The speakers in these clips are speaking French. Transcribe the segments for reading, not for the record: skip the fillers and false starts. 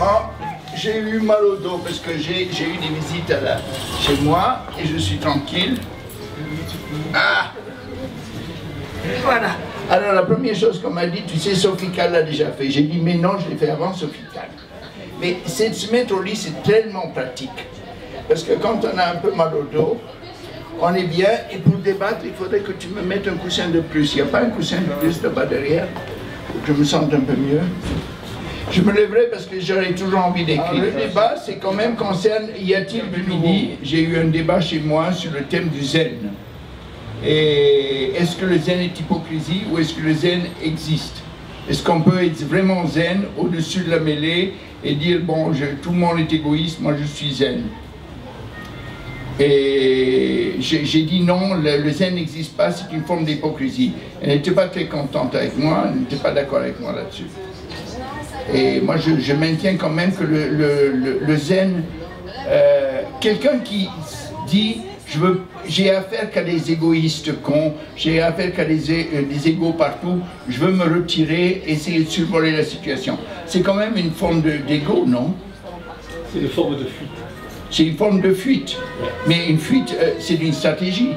dernièrement, j'ai eu mal au dos parce que j'ai eu des visites chez moi et je suis tranquille. Ah! Voilà. Alors la première chose qu'on m'a dit, tu sais, Sophie Calle l'a déjà fait. J'ai dit, mais non, je l'ai fait avant Sophie Calle. Mais c'est de se mettre au lit, c'est tellement pratique. Parce que quand on a un peu mal au dos, on est bien, et pour débattre, il faudrait que tu me mettes un coussin de plus. Il n'y a pas un coussin de plus là-bas derrière, pour que je me sente un peu mieux. Je me lèverai parce que j'aurais toujours envie d'écrire. Le débat, c'est quand même concerne, y a-t-il du nouveau? J'ai eu un débat chez moi sur le thème du zen. Et est-ce que le zen est hypocrisie ou est-ce que le zen existe? Est-ce qu'on peut être vraiment zen au-dessus de la mêlée et dire, bon, tout le monde est égoïste, moi je suis zen? Et j'ai dit non, le zen n'existe pas, c'est une forme d'hypocrisie. Elle n'était pas très contente avec moi, elle n'était pas d'accord avec moi là-dessus. Et moi je maintiens quand même que le zen, quelqu'un qui dit j'ai affaire qu'à des égoïstes cons, j'ai affaire qu'à des égos partout, je veux me retirer, essayer de survoler la situation. C'est quand même une forme d'égo, non? C'est une forme de fuite. C'est une forme de fuite, mais une fuite, c'est une stratégie.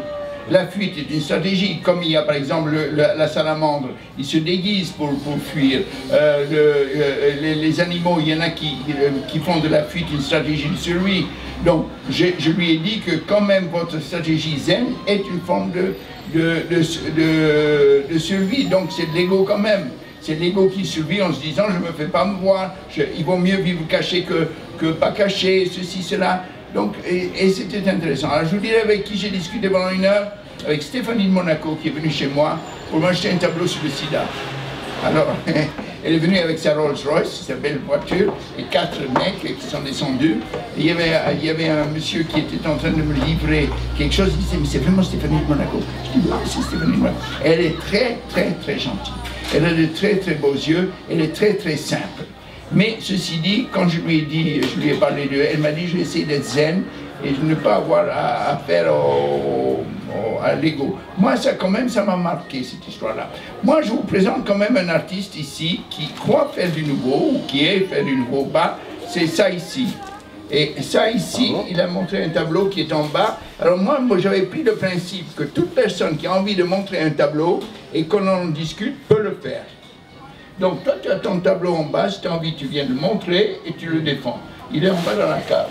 La fuite est une stratégie, comme il y a par exemple la salamandre, il se déguise pour fuir. Les animaux, il y en a qui font de la fuite une stratégie de survie. Donc je lui ai dit que quand même votre stratégie zen est une forme de survie, donc c'est de l'ego quand même. C'est l'ego qui survit en se disant je ne me fais pas me voir, il vaut mieux vivre caché que pas caché, ceci, cela. Donc, et c'était intéressant. Alors je vous dirais avec qui j'ai discuté pendant 1 heure, avec Stéphanie de Monaco qui est venue chez moi pour m'acheter un tableau sur le sida. Alors, elle est venue avec sa Rolls Royce, sa belle voiture, et 4 mecs qui sont descendus. Et il y avait un monsieur qui était en train de me livrer quelque chose, il disait mais c'est vraiment Stéphanie de Monaco. Je dis oui, c'est Stéphanie de Monaco. Elle est très très très gentille. Elle a de très très beaux yeux, elle est très très simple. Mais ceci dit, quand je lui ai parlé d'eux, elle m'a dit je vais essayer d'être zen et de ne pas avoir à faire à l'ego. Moi, ça quand même, ça m'a marqué cette histoire-là. Moi, je vous présente quand même un artiste ici qui croit faire du nouveau, ou qui est faire du nouveau bas, c'est ça ici. Et ça ici, il a montré un tableau qui est en bas. Alors moi j'avais pris le principe que toute personne qui a envie de montrer un tableau et qu'on en discute peut le faire. Donc toi tu as ton tableau en bas, si tu as envie tu viens le montrer et tu le défends. Il est en bas dans la cave.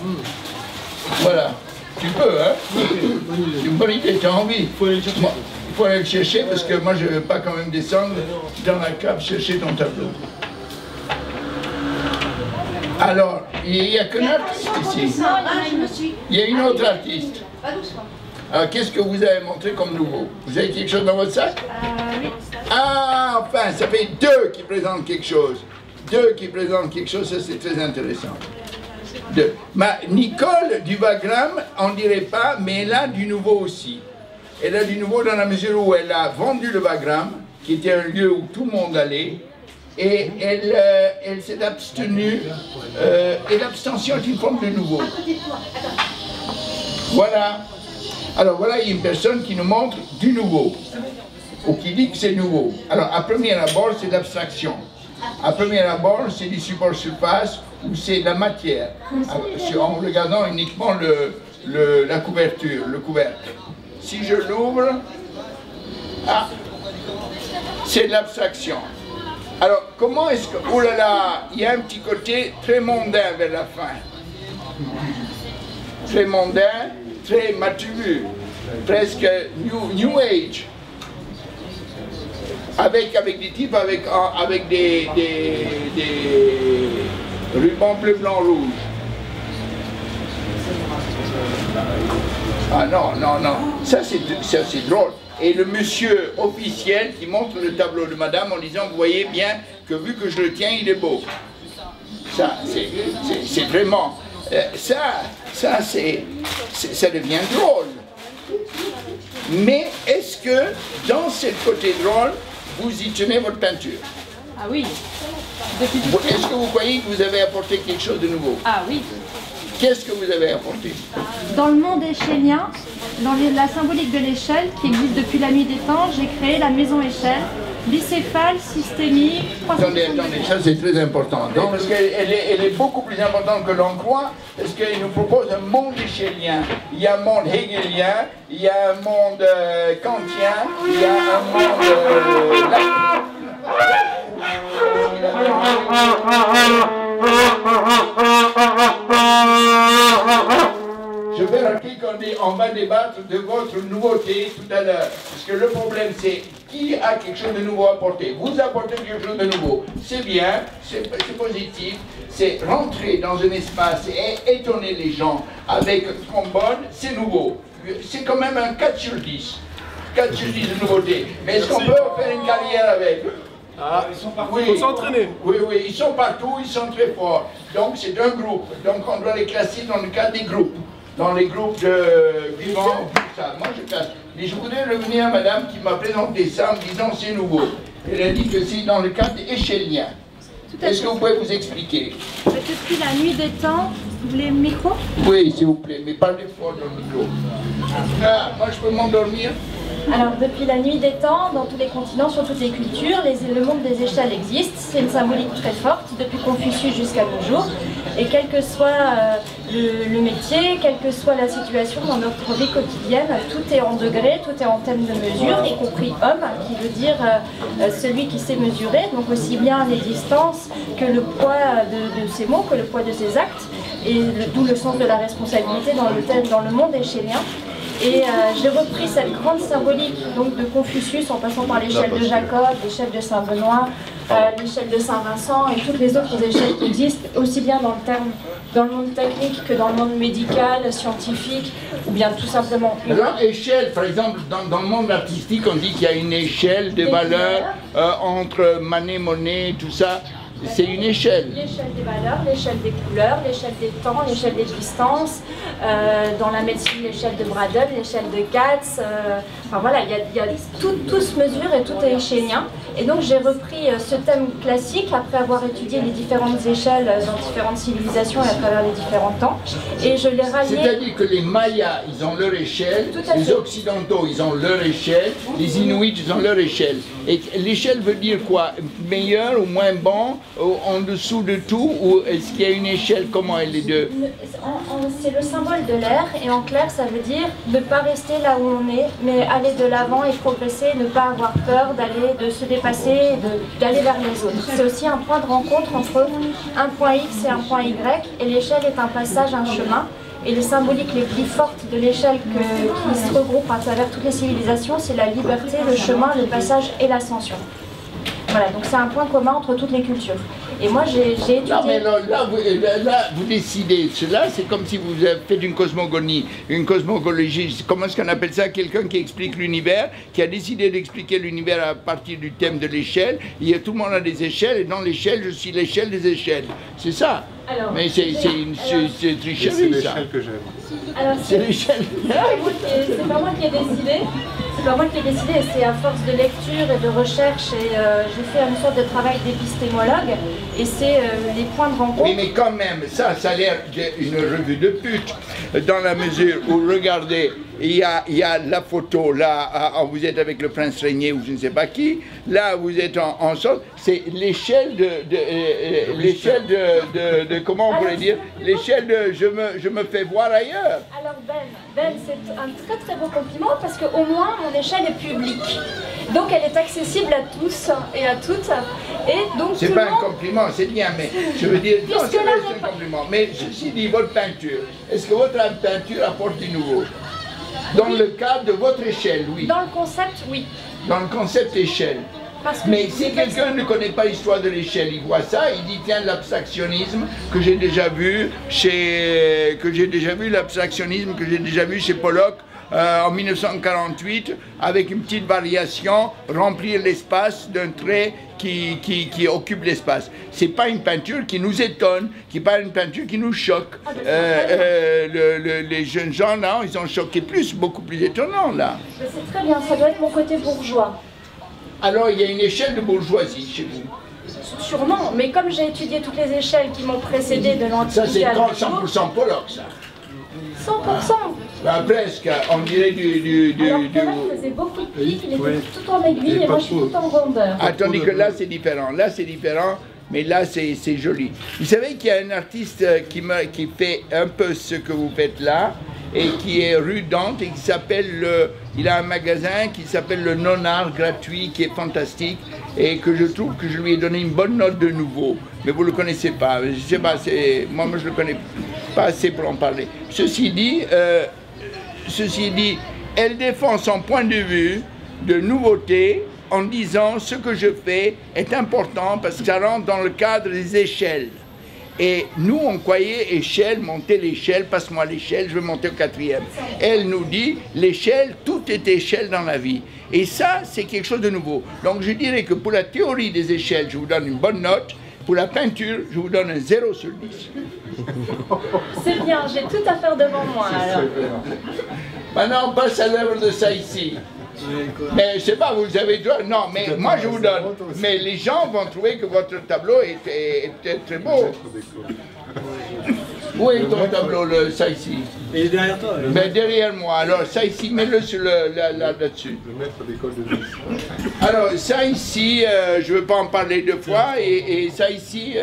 Voilà. Tu peux, hein? C'est une bonne idée, tu as envie. Il faut aller le chercher. Il faut aller le chercher parce que moi je ne veux pas quand même descendre dans la cave chercher ton tableau. Alors, il n'y a qu'un artiste ici. Il y a une autre artiste. Alors, qu'est-ce que vous avez montré comme nouveau? Vous avez quelque chose dans votre sac? Oui. Ah, enfin, ça fait 2 qui présentent quelque chose. 2 qui présentent quelque chose, ça c'est très intéressant. Nicole du Wagram, on ne dirait pas, mais elle a du nouveau aussi. Elle a du nouveau dans la mesure où elle a vendu le Wagram, qui était un lieu où tout le monde allait, et elle s'est abstenue, et l'abstention est une forme de nouveau. Voilà. Alors voilà, il y a une personne qui nous montre du nouveau, ou qui dit que c'est nouveau. Alors à premier abord, c'est l'abstraction. À premier abord, c'est du support surface, ou c'est la matière, en regardant uniquement la couverture, le couvercle. Si je l'ouvre, ah, c'est de l'abstraction. Alors, comment est-ce que... Oh là là, il y a un petit côté très mondain vers la fin. Très mondain, très mature, presque New Age. Avec des types avec des rubans bleu, blanc, rouge. Ah non, non, non, ça c'est drôle. Et le monsieur officiel qui montre le tableau de madame en disant, vous voyez bien que vu que je le tiens, il est beau. Ça, c'est vraiment... ça devient drôle. Mais est-ce que dans ce côté drôle, vous y tenez votre peinture? Ah oui. Est-ce que vous croyez que vous avez apporté quelque chose de nouveau? Ah oui. Qu'est-ce que vous avez apporté? Dans le monde échélien, dans la symbolique de l'échelle qui existe depuis la nuit des temps, j'ai créé la maison échelle Bicéphale, systémique, Attendez, ça c'est très important. Donc, parce qu'elle est beaucoup plus importante que l'on croit, parce qu'il nous propose un monde échélien. Il y a un monde hegelien, il y a un monde kantien, il y a un monde... Je vais rappeler qu'on va débattre de votre nouveauté tout à l'heure. Parce que le problème c'est qui a quelque chose de nouveau à apporter. Vous apportez quelque chose de nouveau. C'est bien, c'est positif. C'est rentrer dans un espace et étonner les gens avec trombone, c'est nouveau. C'est quand même un 4 sur 10. 4 sur 10 de nouveauté. Mais est-ce qu'on peut faire une carrière avec? Ah, ils sont partout, oui, il faut s'entraîner. Oui, ils sont partout, ils sont très forts. Donc c'est un groupe. Donc on doit les classer dans le cadre des groupes. Dans les groupes de vivants, tout ça. Moi je classe. Mais je voudrais revenir à madame qui m'a présenté ça en me disant c'est nouveau. Elle a dit que c'est dans le cadre échélien. Est-ce que vous pouvez vous expliquer? Depuis la nuit des temps, vous voulez le micro? Oui, s'il vous plaît, mais parlez fort dans le micro. Ah, moi je peux m'endormir? Alors, depuis la nuit des temps, dans tous les continents, sur toutes les cultures, le monde des échelles existe. C'est une symbolique très forte, depuis Confucius jusqu'à nos jours. Et quel que soit le métier, quelle que soit la situation dans notre vie quotidienne, tout est en degrés, tout est en thème de mesure, y compris homme, qui veut dire celui qui sait mesurer, donc aussi bien les distances que le poids de ses mots, que le poids de ses actes, et d'où le sens de la responsabilité dans le monde échélien. Et j'ai repris cette grande symbolique donc, de Confucius en passant par l'échelle de Jacob, l'échelle de Saint-Benoît, l'échelle de Saint-Vincent et toutes les autres échelles qui existent, aussi bien dans le monde technique que dans le monde médical, scientifique, ou bien tout simplement humain. Alors, échelle, par exemple, dans le monde artistique, on dit qu'il y a une échelle de valeurs entre Manet, Monet, tout ça. C'est une échelle. L'échelle des valeurs, l'échelle des couleurs, l'échelle des temps, l'échelle des distances. Dans la médecine, l'échelle de Braddon, l'échelle de Katz. Enfin voilà, tout se mesure et tout est échélien. Et donc j'ai repris ce thème classique après avoir étudié les différentes échelles dans différentes civilisations et à travers les différents temps. Et je l'ai rallié. C'est-à-dire que les Mayas, ils ont leur échelle, les Occidentaux, ils ont leur échelle, les Inuits, ils ont leur échelle. Et l'échelle veut dire quoi? Meilleur ou moins bon? En dessous de tout, ou est-ce qu'il y a une échelle? Comment elle est deux? C'est le symbole de l'air, et en clair ça veut dire ne pas rester là où on est, mais aller de l'avant et progresser, ne pas avoir peur de se dépasser, d'aller vers les autres. C'est aussi un point de rencontre entre un point X et un point Y, et l'échelle est un passage, un chemin. Et les symboliques les plus fortes de l'échelle qui se regroupent à travers toutes les civilisations, c'est la liberté, le chemin, le passage et l'ascension. Voilà, donc c'est un point commun entre toutes les cultures. Et moi j'ai étudié... Non mais là, vous décidez, cela c'est comme si vous faites une cosmogonie, une cosmogologie, comment est-ce qu'on appelle ça? Quelqu'un qui explique l'univers, qui a décidé d'expliquer l'univers à partir du thème de l'échelle. Tout le monde a des échelles, et dans l'échelle, je suis l'échelle des échelles. C'est ça. Alors, mais c'est tricherie, ça. C'est l'échelle que j'aime. C'est l'échelle. C'est pas moi qui ai décidé. C'est pas moi qui ai décidé, c'est à force de lecture et de recherche, et j'ai fait une sorte de travail d'épistémologue, et c'est les points de rencontre. Oui, mais quand même, ça a l'air d'une revue de pute, dans la mesure où, regardez, il y a la photo, là, vous êtes avec le prince régné ou je ne sais pas qui, là vous êtes en sorte, c'est l'échelle de comment on pourrait dire, l'échelle de je me fais voir ailleurs. Alors Ben, c'est un très très beau compliment, parce qu'au moins mon échelle est publique. Donc elle est accessible à tous et à toutes. Et donc c'est pas un compliment, c'est bien, mais je veux dire, non, c'est un compliment. Mais ceci dit, votre peinture, est-ce que votre peinture apporte du nouveau? Dans le cadre de votre échelle, oui. Dans le concept, oui. Dans le concept échelle. Mais si quelqu'un ne connaît pas l'histoire de l'échelle, il voit ça, il dit tiens, l'abstractionnisme que j'ai déjà vu chez Pollock en 1948, avec une petite variation, remplir l'espace d'un trait qui occupe l'espace. C'est pas une peinture qui nous étonne, qui n'est pas une peinture qui nous choque. Les jeunes gens là, ils ont choqué plus, beaucoup plus étonnant là. C'est très bien, ça doit être mon côté bourgeois. Alors il y a une échelle de bourgeoisie chez vous? Sûrement, mais comme j'ai étudié toutes les échelles qui m'ont précédé de l'Antiquité à nos jours... Ça c'est 100% Pollock ça. 100%. Bah, presque, on dirait Alors que là, il faisait beaucoup de plis, il était tout en aiguille et moi je suis tout en rondeur. Ah, tandis que là c'est différent, mais là c'est joli. Vous savez qu'il y a un artiste qui fait un peu ce que vous faites là, et qui est rue Dante, et qui s'appelle il a un magasin qui s'appelle le Non-Art gratuit, qui est fantastique, et que je trouve que je lui ai donné une bonne note de nouveau. Mais vous ne le connaissez pas, je sais pas, moi je ne le connais pas assez pour en parler. Ceci dit, elle défend son point de vue de nouveauté en disant ce que je fais est important parce que ça rentre dans le cadre des échelles. Et nous, on croyait échelle, monter l'échelle, passe-moi l'échelle, je veux monter au 4e. Elle nous dit, l'échelle, tout est échelle dans la vie. Et ça, c'est quelque chose de nouveau. Donc je dirais que pour la théorie des échelles, je vous donne une bonne note. Pour la peinture, je vous donne un 0 sur 10. C'est bien, j'ai tout à faire devant moi alors. Maintenant, on passe à l'œuvre de ça ici. Mais je sais pas, vous avez droit. Non, mais moi je vous donne. Mais les gens vont trouver que votre tableau est très beau. Où est ton tableau, ça ici? Il est derrière toi. Ben, derrière moi. Alors, ça ici, mets-le sur là-dessus. Le maître d'école de Nice. Alors, ça ici, je ne veux pas en parler deux fois. Et ça ici,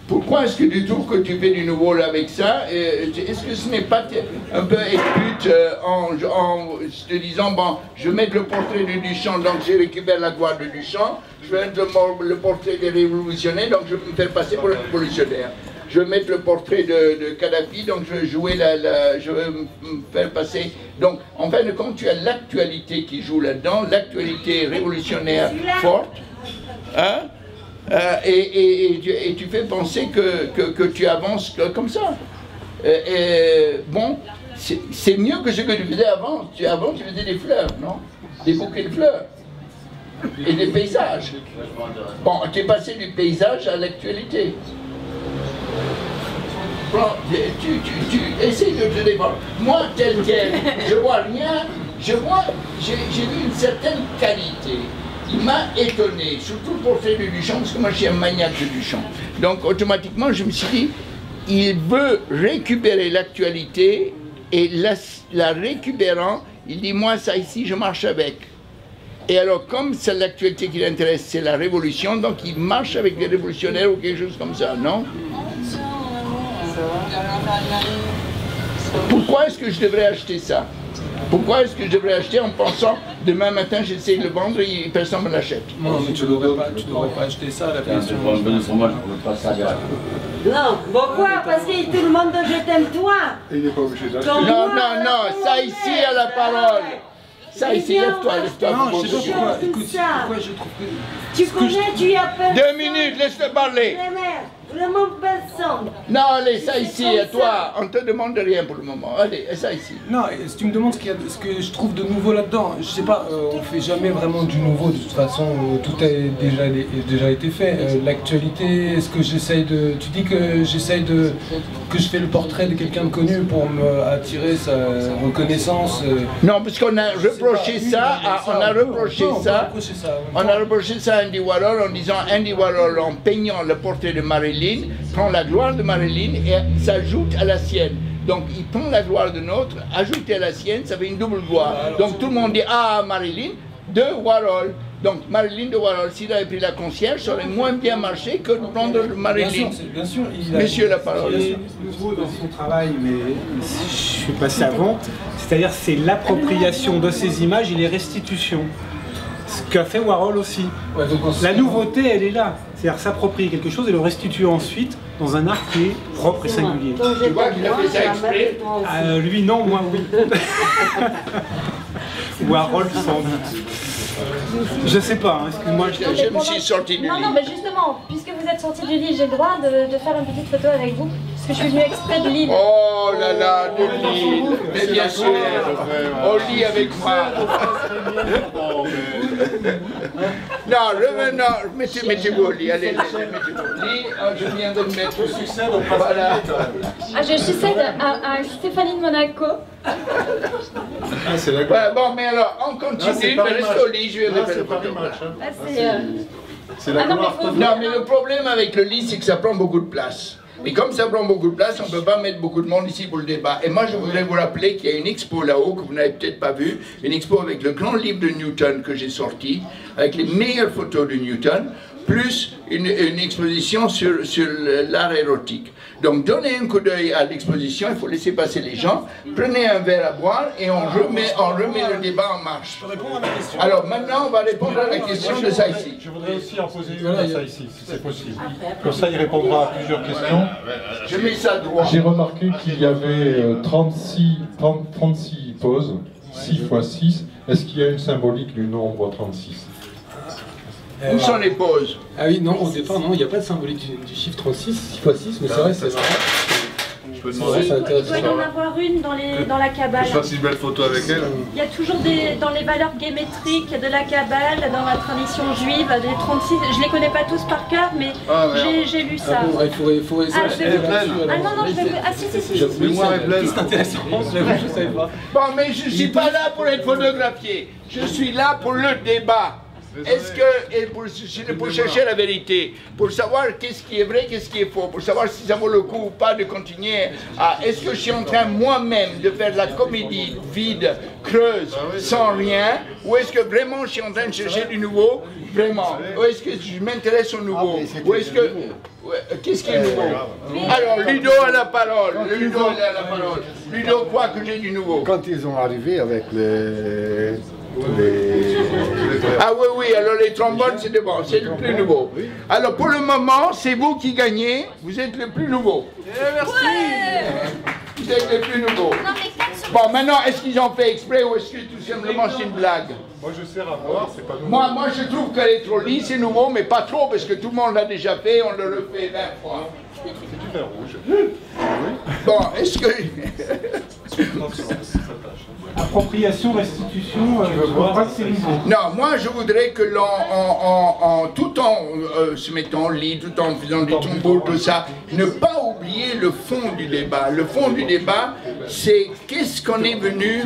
pourquoi est-ce que tu trouves que tu fais du nouveau là avec ça? Est-ce que ce n'est pas un peu écoute en te disant, bon, je vais mettre le portrait de Duchamp, donc je récupère la gloire de Duchamp. Je vais mettre le portrait des révolutionnaires, donc je vais me faire passer pour le révolutionnaire. Je vais mettre le portrait de Kadhafi, donc je vais jouer je vais me faire passer. Donc, en fin de compte, tu as l'actualité qui joue là-dedans, l'actualité révolutionnaire forte, hein? Et tu fais penser que tu avances comme ça. Bon, c'est mieux que ce que tu faisais avant. Avant, tu faisais des fleurs, non? Des bouquets de fleurs. Et des paysages. Bon, tu es passé du paysage à l'actualité. Bon, tu essayes de te défendre. Moi, tel quel, je vois rien. J'ai vu une certaine qualité. Il m'a étonné, surtout le portrait de Duchamp, parce que moi je suis un maniaque de Duchamp. Donc automatiquement je me suis dit, il veut récupérer l'actualité, et la récupérant, il dit, moi ça ici je marche avec. Et alors comme c'est l'actualité qui l'intéresse, c'est la révolution, donc il marche avec les révolutionnaires ou quelque chose comme ça, non? Pourquoi est-ce que je devrais acheter ça? Pourquoi est-ce que je devrais acheter en pensant demain matin j'essaie de le vendre et personne ne me l'achète? Non, mais tu devrais pas acheter ça à la personne. Non, pourquoi? Parce que tout le monde je t'aime toi. Il n'est pas obligé d'acheter. Non, ça ici à la parole. Ça ici, lève-toi. Non, je sais pas pourquoi. Écoute, pourquoi je trouve que... Tu connais, tu as personne. 2 minutes, laisse-le parler. Vraiment personne. Non, allez, ça ici, à toi. On ne te demande rien pour le moment. Allez, ça ici. Non, si tu me demandes ce que je trouve de nouveau là-dedans, je sais pas, on fait jamais vraiment du nouveau, de toute façon, tout a déjà été fait. L'actualité, est-ce que j'essaye de... Tu dis que que je fais le portrait de quelqu'un de connu pour me attirer sa reconnaissance. Non, parce qu'on a reproché ça, on a reproché ça à Andy Warhol en disant Andy Warhol, en peignant le portrait de Marilyn, prend la gloire de Marilyn et s'ajoute à la sienne. Donc il prend la gloire de l'autre, ajouté à la sienne, ça fait une double gloire. Donc tout le monde dit ah Marilyn de Warhol. Donc Marilyn de Warhol, s'il avait pris la concierge, ça aurait moins bien marché que de prendre Marilyn. Bien sûr, Monsieur la parole. Il est nouveau dans son travail, mais je suis passé avant. C'est-à-dire c'est l'appropriation de ces images et les restitutions. Ce qu'a fait Warhol aussi. Ouais, donc la nouveauté, elle est là. C'est-à-dire s'approprier quelque chose et le restituer ensuite dans un art qui est propre et singulier. Tu vois qu'il a fait ça exprès? Lui non, moi oui. Warhol sans doute. Je sais pas, hein, excuse-moi. Je me suis sorti du lit. Non, mais justement, puisque vous êtes sorti du lit, j'ai le droit de faire une petite photo avec vous. Parce que je suis venue exprès de Lille. Oh là là, de Lille. Mais bien sûr, au lit avec moi. Non, revenons, mettez-vous au lit, allez, mettez-vous au lit. Je viens de me mettre au succès, donc voilà. Je succède à Stéphanie de Monaco. Ah, c'est d'accord. Ouais, bon, mais alors, on continue, mais reste au lit, je vais faire le photo. C'est la Non, mais le problème avec le lit, c'est que ça prend beaucoup de place. Et comme ça prend beaucoup de place, on ne peut pas mettre beaucoup de monde ici pour le débat. Et moi, je voudrais vous rappeler qu'il y a une expo là-haut que vous n'avez peut-être pas vue, une expo avec le grand livre de Newton que j'ai sorti, avec les meilleures photos de Newton, plus une exposition sur l'art érotique. Donc donnez un coup d'œil à l'exposition, il faut laisser passer les gens, prenez un verre à boire et on remet le débat en marche. Je peux répondre à ma question. Alors maintenant on va répondre à la question de ça ici. Je voudrais aussi en poser une à ça ici, si c'est possible. Comme ça il répondra à plusieurs questions. Je mets ça droit. J'ai remarqué qu'il y avait 36 poses, 6 x 6. Est-ce qu'il y a une symbolique du nombre 36? Où sont les pauses? Ah oui, non, au départ, non, il n'y a pas de symbolique du chiffre 36, 6 x 6, mais c'est vrai, c'est vrai. Il doit y en avoir une dans la Kabbale. Je fasse une belle photo avec elle. Il y a toujours dans les valeurs guémétriques de la Kabbale, dans la tradition juive, des 36. Je ne les connais pas tous par cœur, mais j'ai lu ça. Ah bon, il faudrait Ah, je vais vous... Ah non, non, je vais vous... Ah si. C'est intéressant, je ne savais pas. Bon, mais je ne suis pas là pour être photographié. Je suis là pour le débat. Est-ce que, pour chercher la vérité, pour savoir qu'est-ce qui est vrai, qu'est-ce qui est faux, pour savoir si ça vaut le coup ou pas de continuer à... Est-ce que je suis en train moi-même de faire de la comédie vide, creuse, sans rien, ou est-ce que vraiment je suis en train de chercher du nouveau, vraiment, ou est-ce que je m'intéresse au nouveau, ou est-ce que... Qu'est-ce qui est nouveau? Alors, Ludo a la parole, Ludo a la parole. Ludo croit que j'ai du nouveau. Quand ils ont arrivé avec les... Ah oui, alors les trombones c'est bon, c'est le plus nouveau. Alors pour le moment, c'est vous qui gagnez, vous êtes le plus nouveau. Merci. Vous êtes le plus nouveau. Bon, maintenant, est-ce qu'ils ont fait exprès ou est-ce que tout simplement c'est une blague? Moi je sers à voir, c'est pas nouveau. Moi je trouve qu'elle est trop lisse, c'est nouveau, mais pas trop parce que tout le monde l'a déjà fait, on le refait 20 fois. C'est du vin rouge. Bon, est-ce que... Appropriation, restitution, je crois pas que c'est nouveau. Non, moi je voudrais que tout en se mettant en lit, tout en faisant des tombeaux, tout ça, ne pas oublier le fond du débat. Le fond du débat, c'est qu'est-ce qu'on est venu,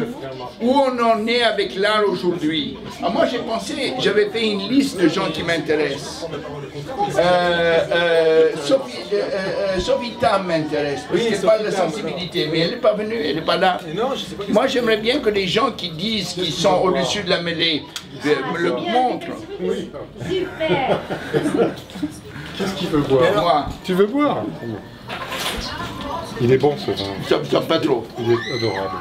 où on en est avec l'art aujourd'hui. Moi j'ai pensé, j'avais fait une liste de gens qui m'intéressent. Sophie Tam m'intéresse, parce qu'elle parle de sensibilité, mais elle n'est pas venue, elle n'est pas là. Moi j'aimerais bien que les gens qui disent qu'ils sont au-dessus de la mêlée me le montrent. Oui. Super. Qu'est-ce qu'il veut boire? Moi, Tu veux boire? Il est bon ce vin. ça pas trop. Il est adorable.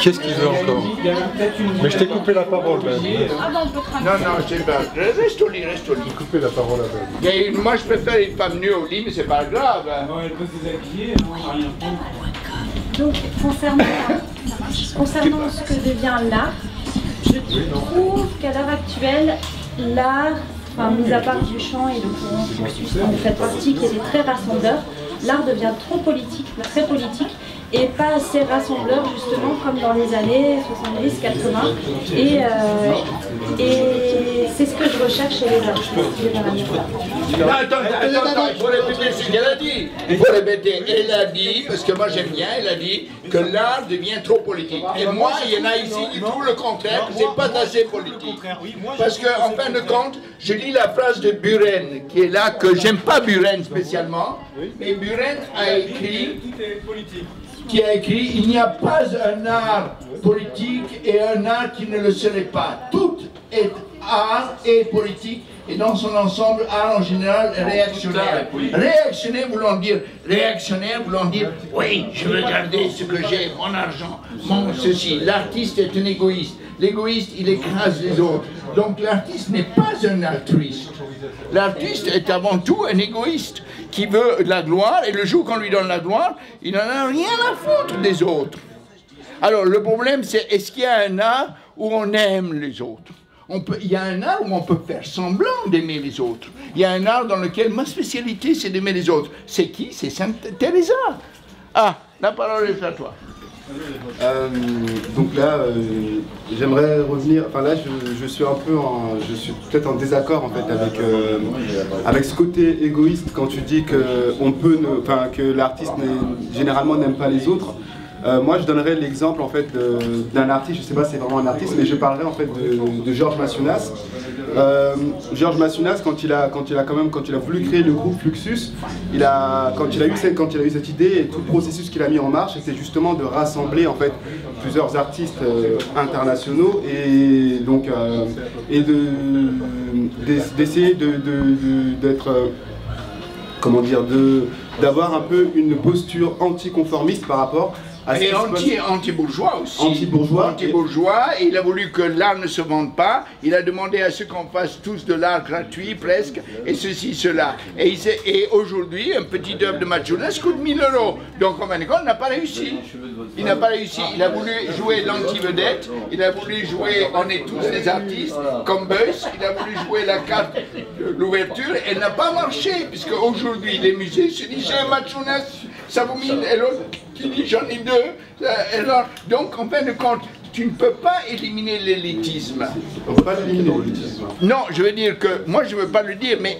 Qu'est-ce qu'il veut encore? Mais je t'ai coupé la parole, Ben. Ah bon, on peut craquer. Non, c'est pas. Reste au lit, reste au lit. J'ai coupé la parole à Ben. Moi je préfère une femme nue au lit, mais c'est pas grave. Hein. Non, elle peut se déshabiller, Donc, concernant ce que devient l'art, je trouve qu'à l'heure actuelle, l'art, enfin, mis à part Duchamp et le Confucius dont vous faites partie, qui était très rassembleur, l'art devient trop politique, très politique, et pas assez rassembleur justement comme dans les années 70-80. Et c'est ce que je recherche chez les artistes. Attends, il faut répéter ce qu'elle a dit. Il faut répéter. Elle a dit, parce que moi j'aime bien, elle a dit que l'art devient trop politique. Et moi, il y en a ici qui trouvent le contraire, que c'est pas assez politique. Parce qu'en fin de compte, je lis la phrase de Buren, qui est là, que j'aime pas Buren spécialement, mais Buren a écrit... qui a écrit « Il n'y a pas un art politique et un art qui ne le serait pas. Tout est art et politique et dans son ensemble, art en général réactionnaire. Réactionnaire voulant dire « Oui, je veux garder ce que j'ai, mon argent, mon ceci. » L'artiste est un égoïste. L'égoïste, il écrase les autres. Donc l'artiste n'est pas un altruiste. L'artiste est avant tout un égoïste qui veut de la gloire, et le jour qu'on lui donne la gloire, il n'en a rien à foutre des autres. Alors le problème c'est, est-ce qu'il y a un art où on aime les autres? Il y a un art où on peut faire semblant d'aimer les autres. Il y a un art dans lequel ma spécialité c'est d'aimer les autres. C'est qui? C'est Sainte Teresa. Ah, la parole est à toi. Donc là, j'aimerais revenir. Enfin là, je suis un peu, je suis peut-être en désaccord en fait avec ce côté égoïste quand tu dis que que l'artiste généralement n'aime pas les autres. Moi, je donnerais l'exemple en fait d'un artiste. Je sais pas si c'est vraiment un artiste, mais je parlerai en fait de Georges Massounas. Georges Massounas, quand il a voulu créer le groupe Fluxus, quand il a eu cette idée et tout le processus qu'il a mis en marche, c'était justement de rassembler en fait plusieurs artistes internationaux et donc d'essayer d'être comment dire, d'avoir un peu une posture anticonformiste par rapport à et anti-bourgeois aussi. Anti-bourgeois, et il a voulu que l'art ne se vende pas. Il a demandé à ceux qu'on fasse tous de l'art gratuit, presque, et ceci, cela. Et aujourd'hui, un petit œuvre de Massounas coûte 1000 €. Donc, en fin de compte, il n'a pas réussi. Il n'a pas réussi. Il a voulu jouer l'anti-vedette, il a voulu jouer On est tous des artistes, comme Beuys, il a voulu jouer la carte de l'ouverture, et elle n'a pas marché, puisque aujourd'hui, les musées se disent, j'ai un Massounas, ça vous mine, et l'autre qui dit j'en ai 2. Donc en fin de compte, tu ne peux pas éliminer l'élitisme. On ne peut pas éliminer l'élitisme. Non, je veux dire que, moi je ne veux pas le dire, mais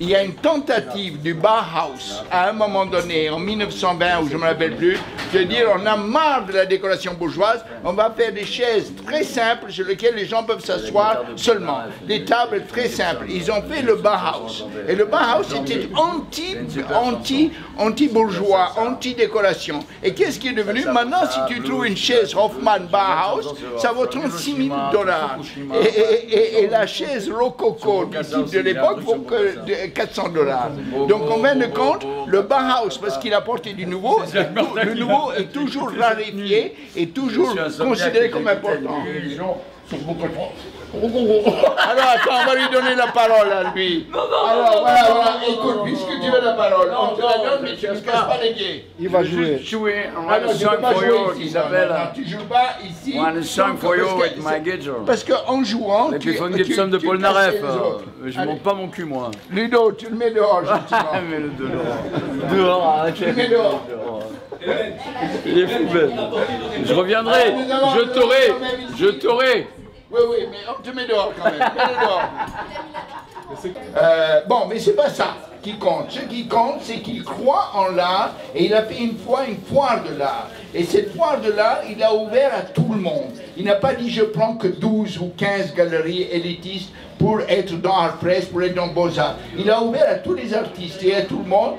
il y a une tentative du Bauhaus à un moment donné, en 1920, ou je ne me rappelle plus, de dire on a marre de la décoration bourgeoise, on va faire des chaises très simples sur lesquelles les gens peuvent s'asseoir seulement. Des tables très simples. Ils ont fait le Bauhaus. Et le Bauhaus était anti-bourgeois, anti-décoration. Et qu'est-ce qui est devenu? Maintenant, si tu trouves une chaise Hoffmann Bauhaus, ça vaut 36 000 $. Et la chaise rococo du type de l'époque vaut que 400 $. Donc en fin de compte, le Bauhaus, parce qu'il a apporté du nouveau, le nouveau est toujours raréfié et toujours considéré comme important. Alors attends, on va lui donner la parole à lui. Alors voilà, écoute, puisque tu veux la parole, on te la donne, mais tu ne casses pas les pieds. Il va jouer. Alors tu ne peux pas jouer ici, tu joues pas ici. Parce qu'en jouant, et puis il faut une Gibson de Paul Naref. Je monte pas mon cul, moi. Ludo, tu le mets dehors, gentiment. Mets-le dehors. Dehors, tu le mets dehors. Il est fou, Ben. Je reviendrai, je t'aurai. Oui, mais on te met dehors quand même. Mets-le dehors. Bon, mais c'est pas ça qui compte. Ce qui compte, c'est qu'il croit en l'art et il a fait une fois une foire de l'art. Et cette foire de l'art, il a ouvert à tout le monde. Il n'a pas dit je prends que 12 ou 15 galeries élitistes pour être dans Art Press, pour être dans Beaux-Arts. Il a ouvert à tous les artistes et à tout le monde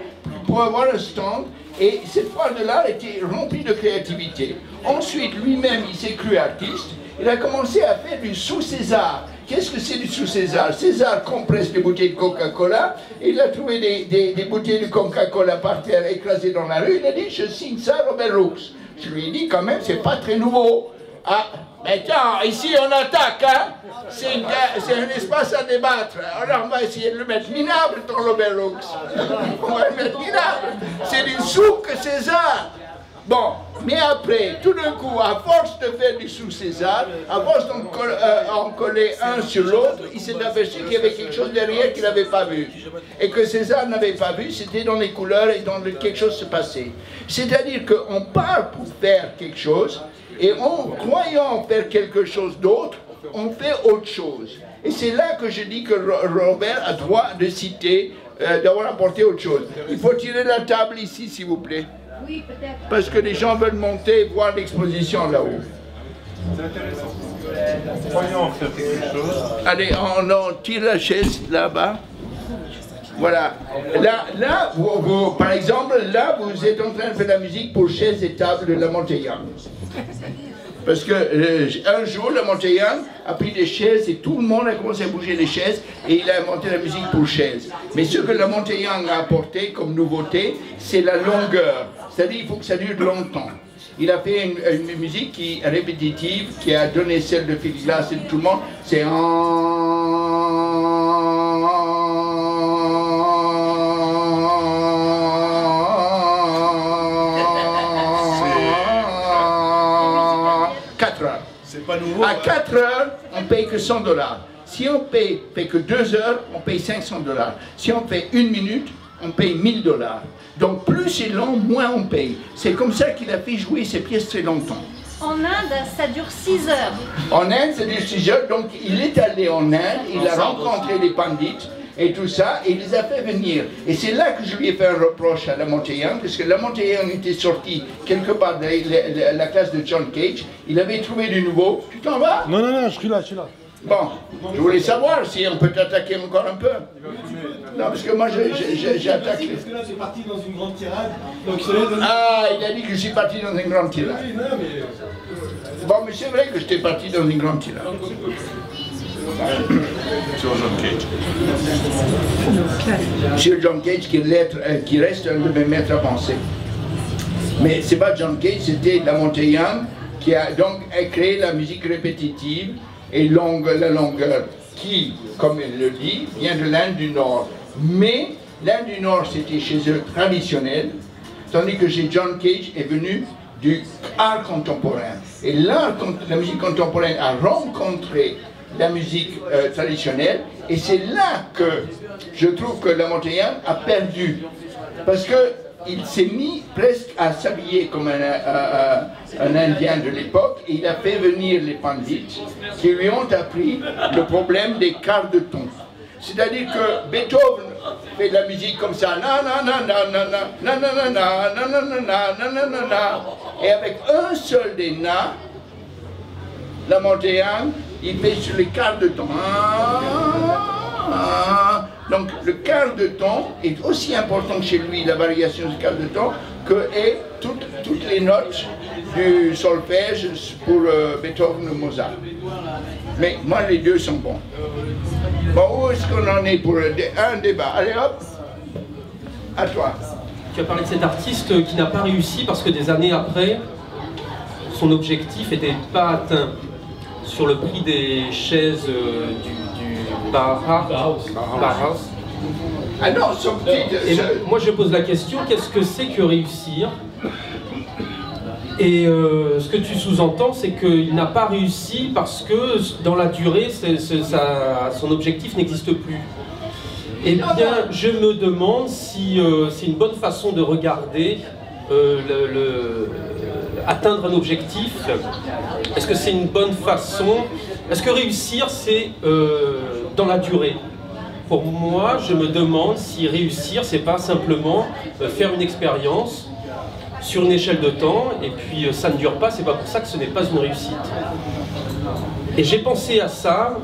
pour avoir un stand. Et cette foire de l'art était remplie de créativité. Ensuite, lui-même, il s'est cru artiste. Il a commencé à faire du sous-César. Qu'est-ce que c'est du sous-César? César compresse des bouteilles de Coca-Cola. Il a trouvé des bouteilles de Coca-Cola par terre écrasées dans la rue. Il a dit, je signe ça, Robert Rooks. Je lui ai dit, quand même, c'est pas très nouveau. Ah, mais tiens, ici on attaque, hein. C'est un espace à débattre. Alors on va essayer de le mettre minable, ton Robert Rooks. On va le mettre minable. C'est du souk César. Bon, mais après, tout d'un coup, à force de faire du sous-César, à force d'en coller un sur l'autre, il s'est aperçu qu'il y avait quelque chose derrière qu'il n'avait pas vu. Et que César n'avait pas vu, c'était dans les couleurs et dans quelque chose se passait. C'est-à-dire qu'on part pour faire quelque chose, et en croyant faire quelque chose d'autre, on fait autre chose. Et c'est là que je dis que Robert a droit de citer, d'avoir apporté autre chose. Il faut tirer la table ici, s'il vous plaît. Oui, peut-être. Parce que les gens veulent monter et voir l'exposition là-haut. C'est intéressant. Croyons faire quelque chose. Allez, on tire la chaise là-bas. Voilà. Là par exemple, là, vous êtes en train de faire la musique pour chaises et tables de la Montaigne. Parce que un jour, la Montaigne a pris des chaises et tout le monde a commencé à bouger les chaises et il a inventé la musique pour chaises. Mais ce que la Montaigne a apporté comme nouveauté, c'est la longueur. C'est-à-dire qu'il faut que ça dure longtemps. Il a fait une musique qui est répétitive, qui a donné celle de Phil Glass et de tout le monde. C'est Pas nouveau, à 4 heures, on paye que $100. Si on fait que 2 heures, on paye $500. Si on fait 1 minute, on paye $1000. Donc plus c'est long, moins on paye. C'est comme ça qu'il a fait jouer ses pièces très longtemps. En Inde, ça dure 6 heures. En Inde, ça dure 6 heures. Donc il est allé en Inde, il a rencontré les pandits. et tout ça, et il les a fait venir. Et c'est là que je lui ai fait un reproche à Lamont et Young, parce que Lamont et Young était sorti quelque part de la classe de John Cage, il avait trouvé du nouveau. Tu t'en vas? Non, non, non, je suis là, je suis là. Bon, je voulais savoir si on peut t'attaquer encore un peu. Non, parce que moi j'ai attaqué. Parce que là, j'ai parti dans une grande tirade. Donc ah, il a dit que je suis parti dans une grande tirade. Bon, mais c'est vrai que j'étais parti dans une grande tirade. Sur John Cage. Sur John Cage qui reste un de mes maîtres à penser. Mais c'est pas John Cage, c'était Lamont et Young qui a donc créé la musique répétitive et la longueur qui, comme il le dit, vient de l'Inde du Nord. Mais l'Inde du Nord, c'était chez eux traditionnel, tandis que chez John Cage est venu du art contemporain. Et la musique contemporaine a rencontré la musique traditionnelle, et c'est là que je trouve que Lamont et Young a perdu. Parce que il s'est mis presque à s'habiller comme un Indien de l'époque, et il a fait venir les pandits qui lui ont appris le problème des quarts de ton. C'est-à-dire que Beethoven fait de la musique comme ça, et avec un seul des na, Lamont et Young, il fait sur les quarts de ton. Donc le quart de ton est aussi important chez lui, la variation du quart de ton, que est toutes les notes du solfège pour Beethoven ou Mozart. Mais moi les deux sont bons. Bon, où est-ce qu'on en est pour un débat? Allez hop, à toi. Tu as parlé de cet artiste qui n'a pas réussi parce que des années après, son objectif n'était pas atteint sur le prix des chaises du Bauhaus. Ah non, son petit... Moi je pose la question, qu'est-ce que c'est que réussir? Et ce que tu sous-entends, c'est qu'il n'a pas réussi parce que dans la durée, son objectif n'existe plus. Eh bien, je me demande si c'est une bonne façon de regarder atteindre un objectif. Est-ce que c'est une bonne façon? Est-ce que réussir, c'est dans la durée? Pour moi, je me demande si réussir, c'est pas simplement faire une expérience sur une échelle de temps, et puis ça ne dure pas, c'est pas pour ça que ce n'est pas une réussite. Et j'ai pensé à ça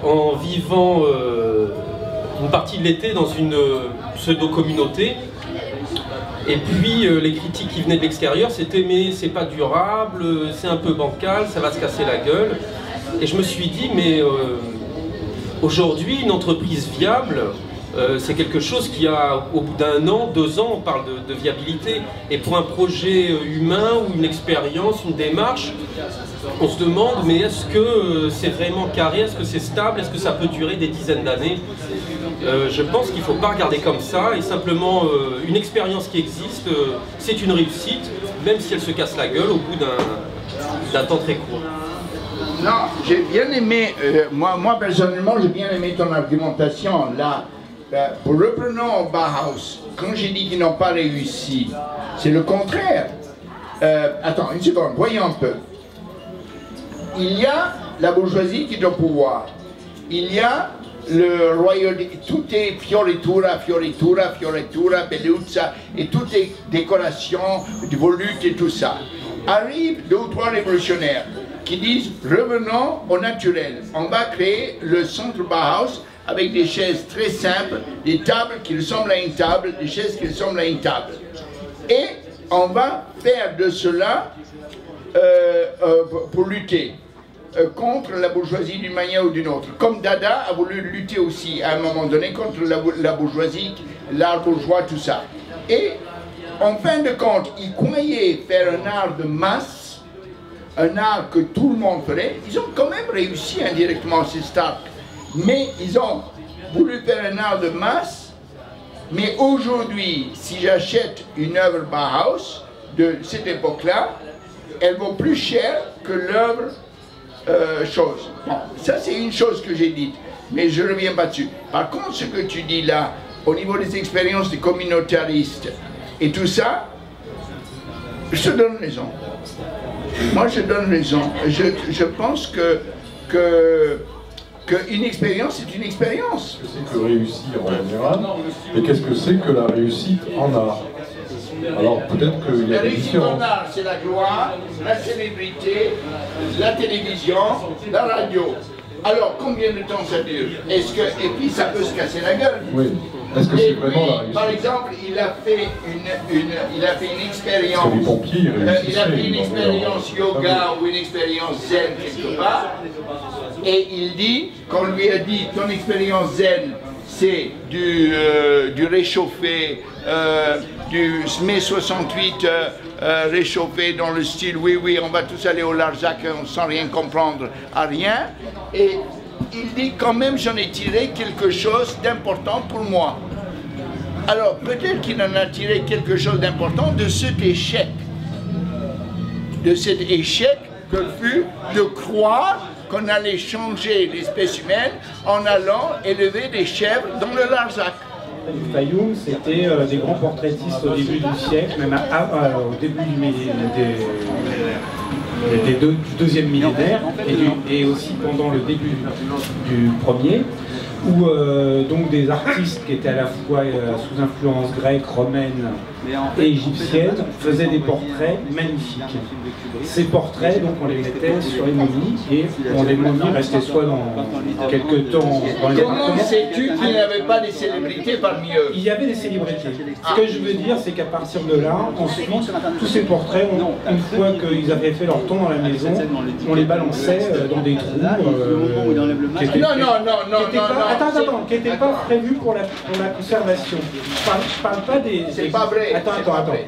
en vivant une partie de l'été dans une pseudo-communauté. Et puis les critiques qui venaient de l'extérieur, c'était mais c'est pas durable, c'est un peu bancal, ça va se casser la gueule. Et je me suis dit mais aujourd'hui une entreprise viable, c'est quelque chose qui a au bout d'un an, 2 ans, on parle de viabilité. Et pour un projet humain ou une expérience, une démarche, on se demande mais est-ce que c'est vraiment carré, est-ce que c'est stable, est-ce que ça peut durer des dizaines d'années? Je pense qu'il ne faut pas regarder comme ça, et simplement une expérience qui existe, c'est une réussite, même si elle se casse la gueule au bout d'un temps très court. Non, j'ai bien aimé, moi personnellement, j'ai bien aimé ton argumentation là. Reprenons Bauhaus, quand j'ai dit qu'ils n'ont pas réussi, c'est le contraire. Attends, une seconde, voyons un peu. Il y a la bourgeoisie qui est au pouvoir. Il y a le royaume, tout est fioritura, fioritura, fioritura, belluzza, et tout est décoration, de volutes et tout ça. Arrivent 2 ou 3 révolutionnaires qui disent revenons au naturel. On va créer le centre Bauhaus avec des chaises très simples, des tables qui ressemblent à une table, des chaises qui ressemblent à une table. Et on va faire de cela pour lutter contre la bourgeoisie d'une manière ou d'une autre. Comme Dada a voulu lutter aussi à un moment donné contre la bourgeoisie, l'art bourgeois, tout ça. Et en fin de compte, ils croyaient faire un art de masse, un art que tout le monde ferait. Ils ont quand même réussi indirectement, c'est Stark. Mais ils ont voulu faire un art de masse. Mais aujourd'hui, si j'achète une œuvre Bauhaus de cette époque-là, elle vaut plus cher que l'œuvre chose. Bon, ça c'est une chose que j'ai dite, mais je ne reviens pas dessus. Par contre, ce que tu dis là, au niveau des expériences des communautaristes et tout ça, je te donne raison. Moi je donne raison. Je pense que qu'une expérience, c'est une expérience. Qu'est-ce que c'est que réussir en général? Et qu'est-ce que c'est que la réussite en art? Alors peut-être qu'il y a la des réussite différences. en art, c'est la gloire, la célébrité, la télévision, la radio. Alors, combien de temps ça dure? Et puis, ça peut se casser la gueule. Oui. Est-ce que c'est vraiment la réussite? Par exemple, il a fait une expérience. Parce que les pompiers, ils réussissent, il a fait une expérience yoga ou une expérience zen quelque part. Et il dit, quand on lui a dit, ton expérience zen, c'est du réchauffé, du mai 68 réchauffé dans le style oui, on va tous aller au Larzac sans rien comprendre à rien. Et il dit quand même j'en ai tiré quelque chose d'important pour moi. Alors peut-être qu'il en a tiré quelque chose d'important de cet échec. De cet échec que fut de croire qu'on allait changer l'espèce humaine en allant élever des chèvres dans le Larzac. Fayoum, c'était des grands portraitistes au début du siècle, même au début du deuxième millénaire et aussi pendant le début du premier, où donc des artistes qui étaient à la fois sous influence grecque, romaine et égyptienne faisaient des portraits magnifiques. Ces portraits, donc on les mettait sur les momies et les momies restaient soit dans quelques temps dans les appartements. Comment sais-tu qu'il n'y avait pas des célébrités parmi eux? Il y avait des célébrités. Ce que je veux dire, c'est qu'à partir de là, ensuite, tous ces portraits, une fois qu'ils avaient fait leur tour dans la maison, on les balançait dans des trous qui étaient attends, qui n'étaient pas prévus pour la conservation. Je parle pas des... C'est pas vrai. Attends.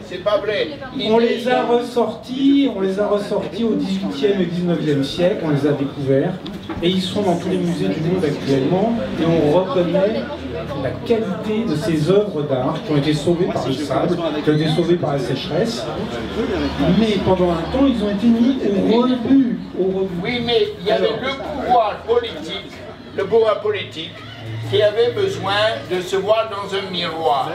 C'est pas vrai. On les a ressortis au XVIIIe et XIXe siècle, on les a découverts, et ils sont dans tous les musées du monde actuellement, et on reconnaît la qualité de ces œuvres d'art qui ont été sauvées par le sable, qui ont été sauvées par la sécheresse, mais pendant un temps, ils ont été mis au rebut. Oui, mais il y avait le pouvoir politique qui avait besoin de se voir dans un miroir.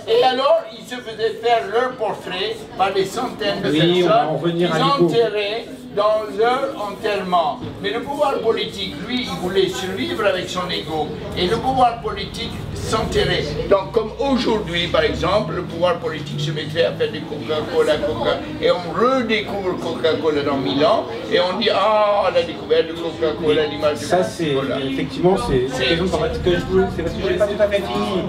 Et alors, ils se faisaient faire leur portrait par des centaines de personnes, ils enterraient dans leur enterrement. Mais le pouvoir politique, lui, il voulait survivre avec son ego. Et le pouvoir politique s'enterrait. Donc, comme aujourd'hui, par exemple, le pouvoir politique se mettrait à faire des Coca-Cola, et on redécouvre Coca-Cola dans 1000 ans, et on dit, ah, la découverte de Coca-Cola, l'image de Coca-Cola. Ça, c'est effectivement, c'est parce que je n'ai pas tout à fait fini.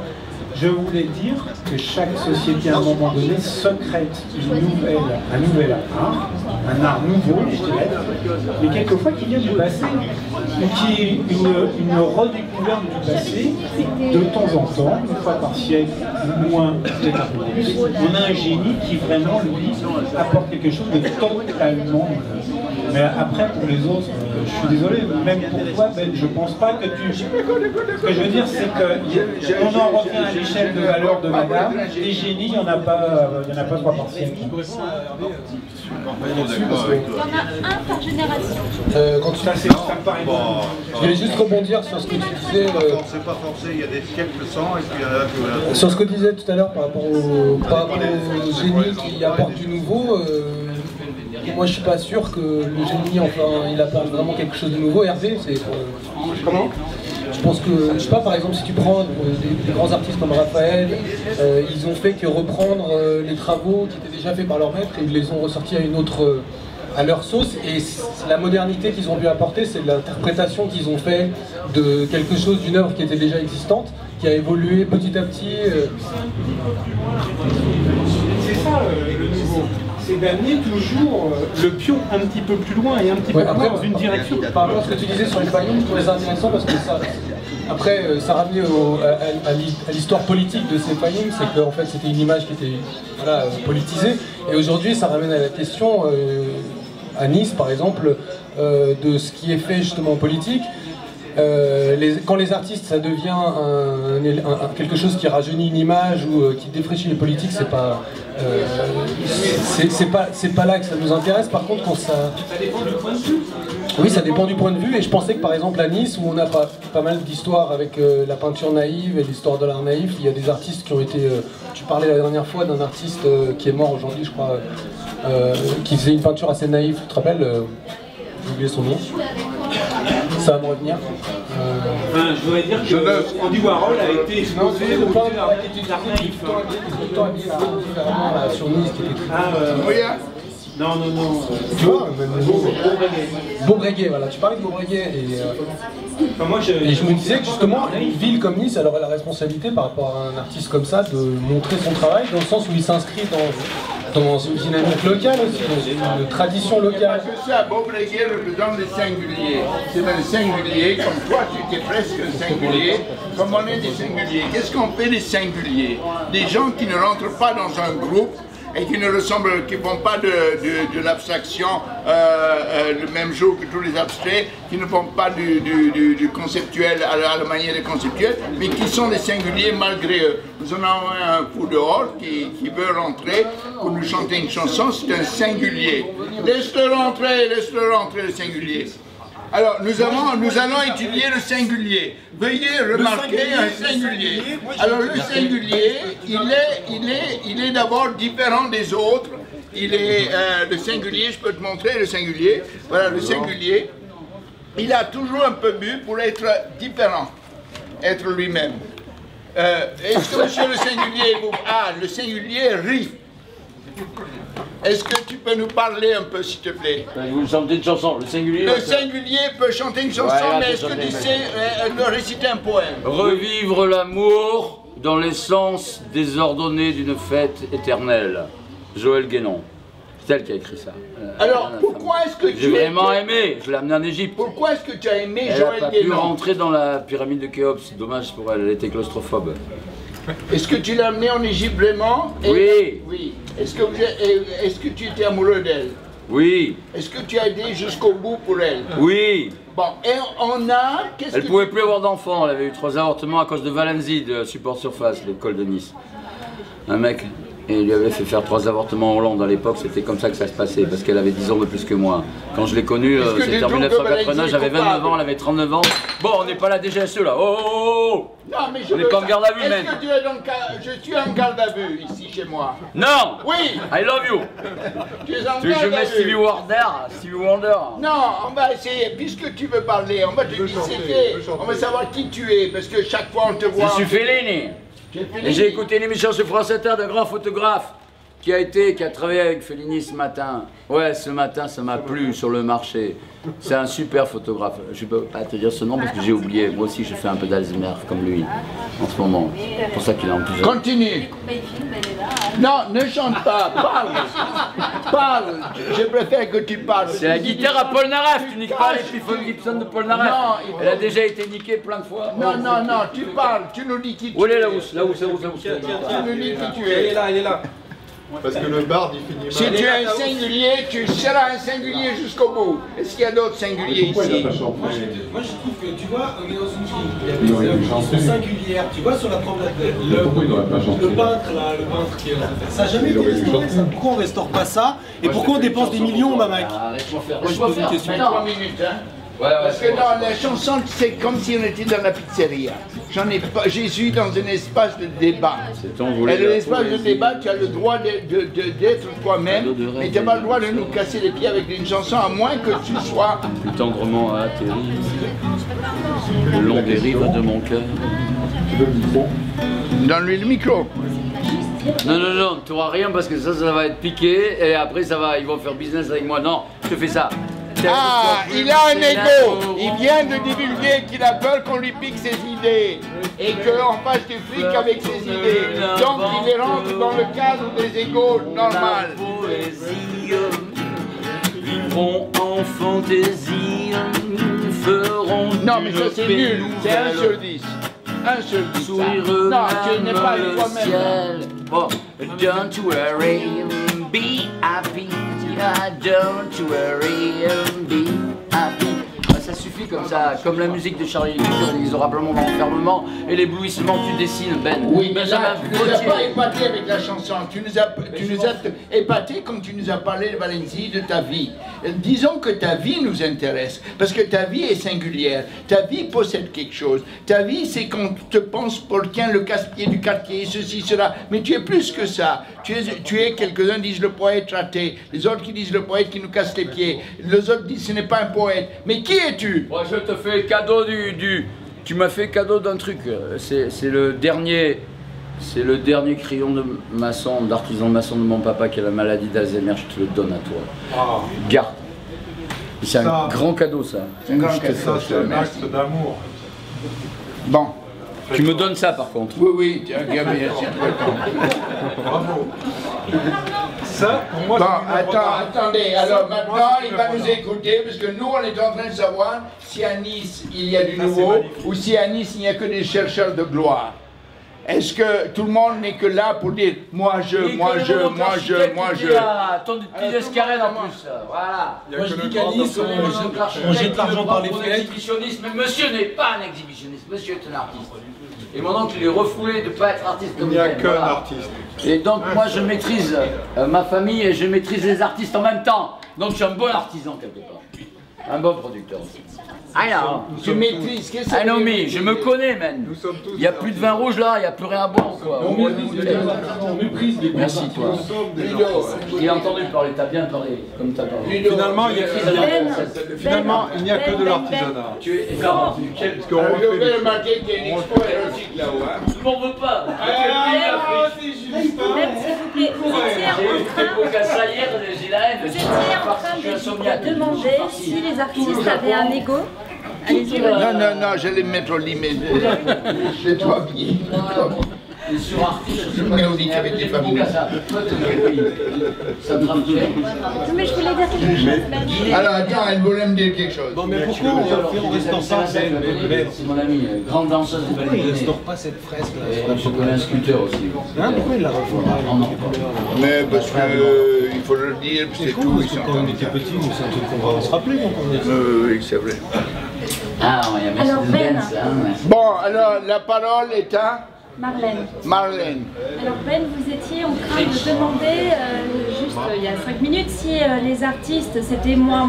Je voulais dire que chaque société, à un moment donné, secrète un nouvel art, un art nouveau, je dirais, mais quelquefois qui vient du passé, ou qui est une redécouverte du passé, et de temps en temps, une fois par siècle, moins, peut-être un peu plus, on a un génie qui vraiment, lui, apporte quelque chose de totalement nouveau. Mais après, pour les autres, je suis désolé, même pour toi, Ben, je pense pas que tu... Ce que je veux dire, c'est qu'on en revient à l'échelle de valeur de madame. Des génies, il n'y en a pas 3 par siècle. Il y en a un par génération. Quand tu... Ça me paraît bon. Je voulais juste rebondir sur ce que tu disais. C'est pas forcé, il y a des siècles sans, et puis il y en a qui... Sur ce que tu disais tout à l'heure par rapport au génie qui apporte du nouveau. Moi, je suis pas sûr que le génie, enfin, il apporte vraiment quelque chose de nouveau. Hervé, c'est... Comment ? Je pense que, je sais pas, par exemple, si tu prends des grands artistes comme Raphaël, ils ont fait que reprendre les travaux qui étaient déjà faits par leur maître et ils les ont ressortis à leur sauce. Et la modernité qu'ils ont pu apporter, c'est l'interprétation qu'ils ont fait de quelque chose, d'une œuvre qui était déjà existante, qui a évolué petit à petit. C'est ça le nouveau. C'est d'amener toujours le pion un petit peu plus loin et un petit peu plus loin dans une direction. Par rapport à ce que tu disais sur les Fayoum, je trouvais ça intéressant parce que ça, après, ça ramenait à l'histoire politique de ces Fayoum, c'est qu'en fait c'était une image qui était politisée. Et aujourd'hui, ça ramène à la question, à Nice par exemple, de ce qui est fait justement en politique. Quand les artistes, ça devient quelque chose qui rajeunit une image ou qui défraîchit les politiques, c'est pas là que ça nous intéresse. Par contre, quand ça dépend du point de vue. Oui, ça dépend du point de vue. Et je pensais que par exemple à Nice, où on a pas mal d'histoires avec la peinture naïve et l'histoire de l'art naïf, il y a des artistes qui ont été. Tu parlais la dernière fois d'un artiste qui est mort aujourd'hui, je crois, qui faisait une peinture assez naïve. Tu te rappelles? J'ai oublié son nom. Ça va me revenir. Enfin, je voudrais dire que Andy Warhol a été exposé au musée d'art natif. Sur Nice qui était Regarde. Non. Tu vois, Beaubréguet, voilà, tu parlais de Beaubréguet et je me disais que justement, une ville comme Nice, elle aurait la responsabilité par rapport à un artiste comme ça de montrer son travail dans le sens où il s'inscrit dans une dynamique locale aussi, dans une tradition locale. Parce que ça, Beaubréguet représente le singulier. C'est un singulier, comme toi tu étais presque un singulier, comme on est des singuliers. Qu'est-ce qu'on fait des singuliers? Des gens qui ne rentrent pas dans un groupe, et qui ne ressemblent, qui ne font pas de l'abstraction le même jour que tous les abstraits, qui ne font pas du conceptuel à la manière des conceptuels, mais qui sont des singuliers malgré eux. Nous en avons un fou dehors qui veut rentrer pour nous chanter une chanson, c'est un singulier. Laisse-le rentrer le singulier. Alors, nous allons étudier le singulier. Veuillez remarquer un singulier. Alors, le singulier, il est d'abord différent des autres. Il est le singulier, je peux te montrer le singulier. Voilà, le singulier. Il a toujours un peu bu pour être différent, être lui-même. Est-ce que monsieur le singulier, le singulier rit? Est-ce que tu peux nous parler un peu, s'il te plaît? Vous chantez une chanson, le singulier. Le singulier peut chanter une chanson, mais est-ce que tu sais réciter un poème? Revivre l'amour dans l'essence désordonnée d'une fête éternelle. Joël Guénon. C'est elle qui a écrit ça. Alors, pourquoi est-ce que tu J'ai vraiment aimé, je l'ai amené en Égypte. Pourquoi est-ce que tu as aimé Joël Guénon? Elle n'a pas pu rentrer dans la pyramide de Khéops, dommage pour elle, elle était claustrophobe. Est-ce que tu l'as amenée en Égypte vraiment? Oui. Oui. Est-ce que tu étais amoureux d'elle? Oui. Est-ce que tu as aidé jusqu'au bout pour elle? Oui. Bon, et on a... Elle ne pouvait plus avoir d'enfants, elle avait eu 3 avortements à cause de Valenzi, de Support Surface, l'école de Nice. Un mec, et il lui avait fait faire 3 avortements en Hollande à l'époque, c'était comme ça que ça se passait, parce qu'elle avait 10 ans de plus que moi. Quand je l'ai connue, c'était en 1989, j'avais 29 ans, elle avait 39 ans. Bon, on n'est pas la DGSE là, oh. Non, mais on n'est pas en garde à vue, même. Est-ce que tu es donc... Je suis en garde à vue, ici, chez moi. Non. Oui. I love you. Tu es en tu veux que je mette Stevie Wonder? Non, on va essayer, puisque tu veux parler, on va te disséquer, on va savoir qui tu es, parce que chaque fois on te voit... Je suis Fellini. Et j'ai écouté une émission sur France Inter d'un grand photographe qui a travaillé avec Fellini ce matin. Ouais, ce matin, ça m'a plu sur le marché. C'est un super photographe. Je ne peux pas te dire ce nom parce que j'ai oublié. Moi aussi, je fais un peu d'Alzheimer comme lui en ce moment. C'est pour ça qu'il est en plus. Continue. Non, ne chante pas. Parle. Parle. Je préfère que tu parles. C'est la guitare à Paul Naref. Tu niques pas l'Epiphone Gibson de Paul Naref. Non, elle a déjà été niquée plein de fois. Non, non, non. Tu parles. Tu nous dis qui tu es. Où est la housse? La housse. Tu nous dis qui tu es. Elle est là, elle est là. Parce que le barde, il finit mal. Si tu es un singulier, tu seras un singulier jusqu'au bout. Est-ce qu'il y a d'autres singuliers ici? Moi je trouve que, tu vois, on est dans une ville, il y a des œuvres qui sont singulières. Tu vois sur la promenade, le peintre là, le peintre qui est là. Ça n'a jamais été restauré, ça. Pourquoi on restaure pas ça? Et pourquoi on dépense des millions, ma mec? Moi je pose une question. 3 minutes, hein. Parce que dans la chanson, c'est comme si on était dans la pizzeria. Je suis dans un espace de débat. Et dans l'espace de débat, tu as le droit d'être toi-même, mais tu n'as pas le droit de nous casser les pieds avec une chanson, à moins que tu sois... Plus tendrement atterri, le long des rives de mon cœur. Donne-lui le micro. Non, non, non, tu n'auras rien parce que ça va être piqué et après ils vont faire business avec moi. Non, je te fais ça. Ah, il a un ego. Il vient de divulguer qu'il a peur qu'on lui pique ses idées et qu'on fasse du fric avec ses idées. Donc il les rentre dans le cadre des égos normal. Vivront en fantaisie, feront. Non, mais ça c'est nul. C'est 1 sur 10. 1 sur 10. Non, tu n'es pas toi-même. Bon, don't worry, be happy. Don't worry, be happy. Ça suffit comme ça, comme la musique de Charlie Leclerc, l'inexorablement dans l'enfermement et l'éblouissement que tu dessines, Ben. Oui, mais là, tu nous as pas épaté avec la chanson, tu nous as épaté quand tu nous as parlé de Valenzi, de ta vie. Disons que ta vie nous intéresse, parce que ta vie est singulière, ta vie possède quelque chose. Ta vie, c'est qu'on te pense pour le casse-pied du quartier, ceci, cela, mais tu es plus que ça. Tu es quelques-uns disent le poète raté, les autres qui disent le poète qui nous casse les pieds, les autres disent ce n'est pas un poète. Mais qui es-tu? vu. Moi, je te fais cadeau tu m'as fait cadeau d'un truc. C'est le dernier crayon de maçon, d'artisan maçon de mon papa qui a la maladie d'Alzheimer. Je te le donne à toi. Ah. Garde. C'est un grand cadeau, ça. C'est un grand cadeau. Ça, c'est un acte d'amour. Bon. Tu me donnes ça, par contre. Oui, oui, tiens, Gabriel, tiens. Bravo. Ça, pour moi, bon, attendez, alors maintenant, il va nous écouter, parce que nous, on est en train de savoir si à Nice, il y a du nouveau, ou si à Nice, il n'y a que des chercheurs de gloire. Est-ce que tout le monde n'est que là pour dire moi je. Ton petit escarène en plus, voilà. Moi je dis qu'à Nice, on jette l'argent par les fenêtres. Mais monsieur n'est pas un exhibitionniste, monsieur est un artiste. Et mon oncle il est refoulé de ne pas être artiste comme il n'y a qu'un artiste. Et donc moi je maîtrise ma famille et je maîtrise les artistes en même temps. Donc je suis un bon artisan quelque part. Un bon producteur aussi. Alors, tu maîtrises, qu'est-ce que c'est? I know me, je me connais, man. Il n'y a plus de vin rouge là, il n'y a plus rien à boire, quoi. On méprise les merci, toi. Il a entendu parler, t'as bien parlé, comme t'as parlé. Finalement, il n'y a que de l'artisanat. Tu es énorme. Je vais remarquer qu'il y a une expo érotique là-haut. Tu m'en veux pas. S'il vous plaît, vous étiez en train de demander si les artistes avaient un ego. Allez-y. Non, j'allais me mettre au lit, mais je dois habiller. Je me mets au lit avec des familles. Mais je voulais dire quelque chose. Alors attends, elle voulait me dire quelque chose. Bon, mais pourquoi on restaure pas c'est mon ami, grande danseuse de ballet. On restaure pas cette fresque là. Je connais un sculpteur aussi. Pourquoi il la refait pas? Mais parce que il faut le dire, c'est tout. Quand on était petits, c'est un truc qu'on va se rappeler quand on est. Oui, c'est vrai. Ah, il y a Alors, Ben. Bon, alors la parole est à Marlène. Alors Ben, vous étiez en train de demander, juste il y a 5 minutes, si les artistes c'était moi,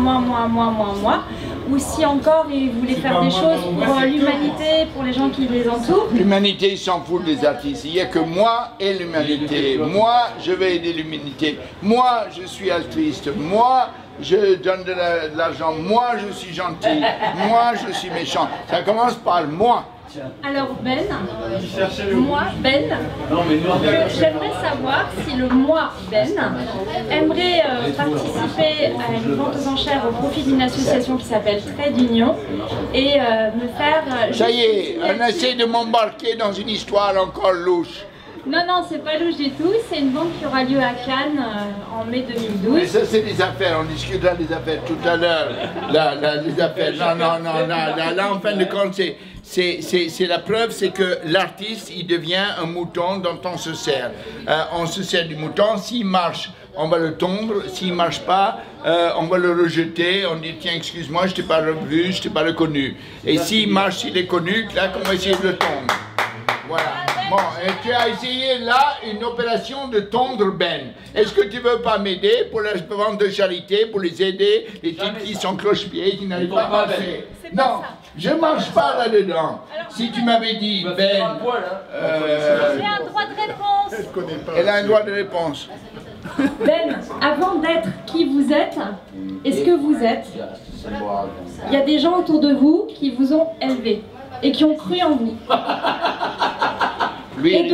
ou si encore ils voulaient faire des choses pour l'humanité, pour les gens qui les entourent. L'humanité s'en fout des artistes, il n'y a que moi et l'humanité. Moi, je vais aider l'humanité. Moi, je suis altruiste. Moi, je donne de l'argent. Moi, je suis gentil. Moi, je suis méchant. Ça commence par moi. Alors Ben, j'aimerais savoir si le moi Ben aimerait participer à une vente aux enchères au profit d'une association qui s'appelle Trait d'Union et me faire... Ça y est, on essaie de m'embarquer dans une histoire encore louche. Non, c'est pas louche du tout, c'est une vente qui aura lieu à Cannes en mai 2012. Mais ça c'est des affaires, on discutera des affaires tout à l'heure. Les affaires, non, là en fin de compte c'est la preuve, c'est que l'artiste il devient un mouton dont on se sert. On se sert du mouton, s'il marche, on va le tondre, s'il ne marche pas, on va le rejeter, on dit tiens excuse-moi, je t'ai pas revu, je t'ai pas reconnu. Et s'il marche, s'il est connu, là on va essayer de le tondre. Voilà. Bon, et tu as essayé là une opération de tondre Ben. Est-ce que tu veux pas m'aider pour la vente de charité, pour les aider, les types qui sont cloche-pieds, qui n'arrivent pas à marcher? Non, je ne marche pas là-dedans. Si tu m'avais dit Ben... J'ai un droit de réponse. Elle a un droit de réponse. Ben, avant d'être qui vous êtes, est-ce que vous êtes? Il y a des gens autour de vous qui vous ont élevé et qui ont cru en vous. Et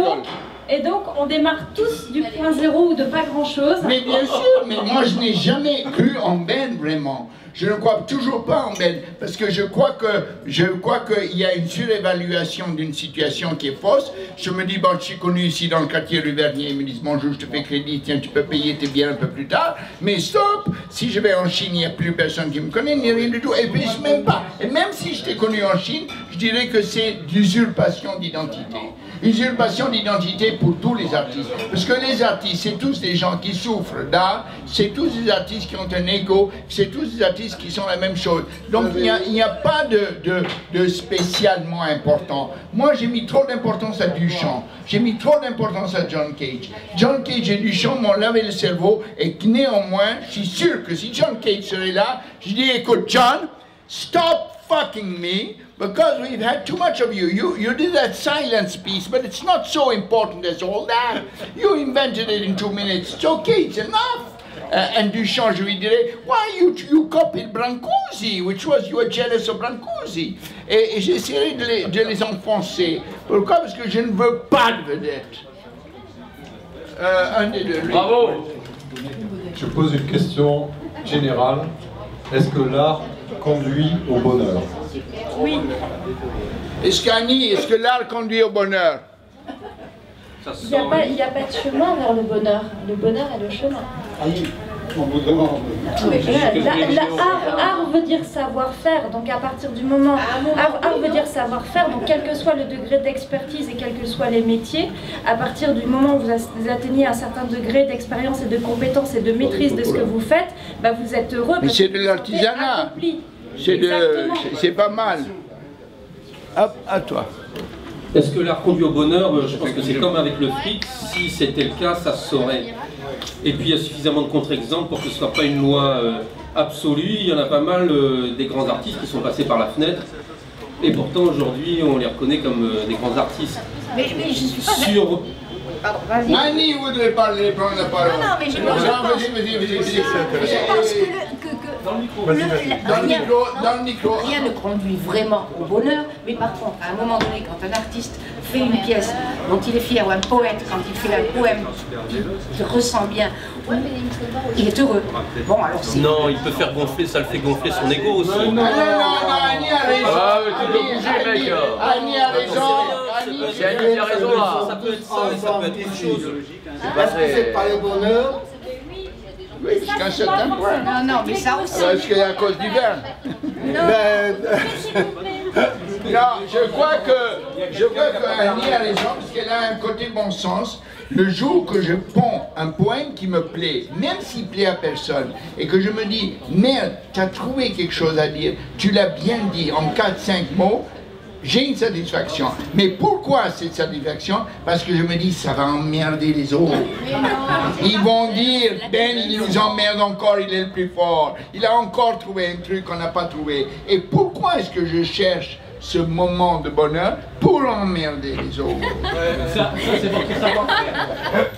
donc, on démarre tous du point zéro ou de pas grand-chose. Mais bien sûr, mais moi je n'ai jamais cru en Ben vraiment. Je ne crois toujours pas en Ben, parce que je crois qu'il y a une surévaluation d'une situation qui est fausse. Je me dis, bon, je suis connu ici dans le quartier rue Vernier, ils me disent, bonjour, je te fais crédit, tiens, tu peux payer tes biens un peu plus tard. Mais stop, si je vais en Chine, il n'y a plus personne qui me connaît, ni rien du tout. Et puis, même pas. Et même si je t'ai connu en Chine, je dirais que c'est d'usurpation d'identité. Usurpation d'identité pour tous les artistes. Parce que les artistes, c'est tous des gens qui souffrent d'art, c'est tous des artistes qui ont un ego, c'est tous des artistes qui sont la même chose. Donc il n'y a pas de spécialement important. Moi j'ai mis trop d'importance à Duchamp, j'ai mis trop d'importance à John Cage. John Cage et Duchamp m'ont lavé le cerveau et néanmoins, je suis sûr que si John Cage serait là, je dis écoute John, stop fucking me, because we've had too much of you. You did that silence piece, but it's not so important as all that. You invented it in 2 minutes. It's okay, it's enough. un Duchamp, je lui dirais, why you copied Brancusi, which was you were jealous of Brancusi. Et j'essaierai de les enfoncer. Pourquoi? Parce que je ne veux pas de vedette. Un des deux. Bravo. Je pose une question générale. Est-ce que l'art conduit au bonheur? Oui. Est-ce que l'art conduit au bonheur? Il n'y a pas de chemin vers le bonheur. Le bonheur est le chemin. Art veut dire savoir-faire, donc à partir du moment... Art veut dire savoir-faire, donc quel que soit le degré d'expertise et quels que soient les métiers, à partir du moment où vous atteignez un certain degré d'expérience et de compétence et de maîtrise de ce que vous faites, bah vous êtes heureux. Mais c'est de l'artisanat. C'est pas mal. Hop, à toi. Est-ce que l'art conduit au bonheur? Je pense que c'est comme avec le fric, si c'était le cas, ça se saurait. Et puis il y a suffisamment de contre-exemples pour que ce ne soit pas une loi absolue. Il y en a pas mal des grands artistes qui sont passés par la fenêtre. Et pourtant aujourd'hui on les reconnaît comme des grands artistes. Mais je suis pas... Sur... Pardon, vas-y. Annie voudrait parler, prendre la parole. Non, mais je pense que dans le micro. Rien ne conduit vraiment au bonheur, mais par contre, à un moment donné, quand un artiste fait une pièce dont il est fier, ou un poète, quand il fait un poème qu'il ressent bien, il est heureux. Bon, alors c'est... Non, il peut faire gonfler, ça le fait gonfler son ego aussi. Non, Annie a raison. Ah, mais tu dois bouger, mec. Annie a raison. C'est Annie qui a raison, là. Ça peut être ça, et ça peut être autre chose. Est-ce que c'est pas le bonheur? Oui, jusqu'à un certain point. Non, mais ça aussi. Est-ce qu'il y a à cause du vin? Non, je crois que Annie a raison, parce qu'elle a un côté bon sens. Le jour que je ponds un poème qui me plaît, même s'il plaît à personne, et que je me dis, merde, tu as trouvé quelque chose à dire, tu l'as bien dit en 4-5 mots, j'ai une satisfaction. Mais pourquoi cette satisfaction? Parce que je me dis, ça va emmerder les autres. Ils vont dire, Ben, il nous emmerde encore, il est le plus fort. Il a encore trouvé un truc qu'on n'a pas trouvé. Et pourquoi est-ce que je cherche ce moment de bonheur? Pour emmerder les autres. Ça c'est votre savoir-faire.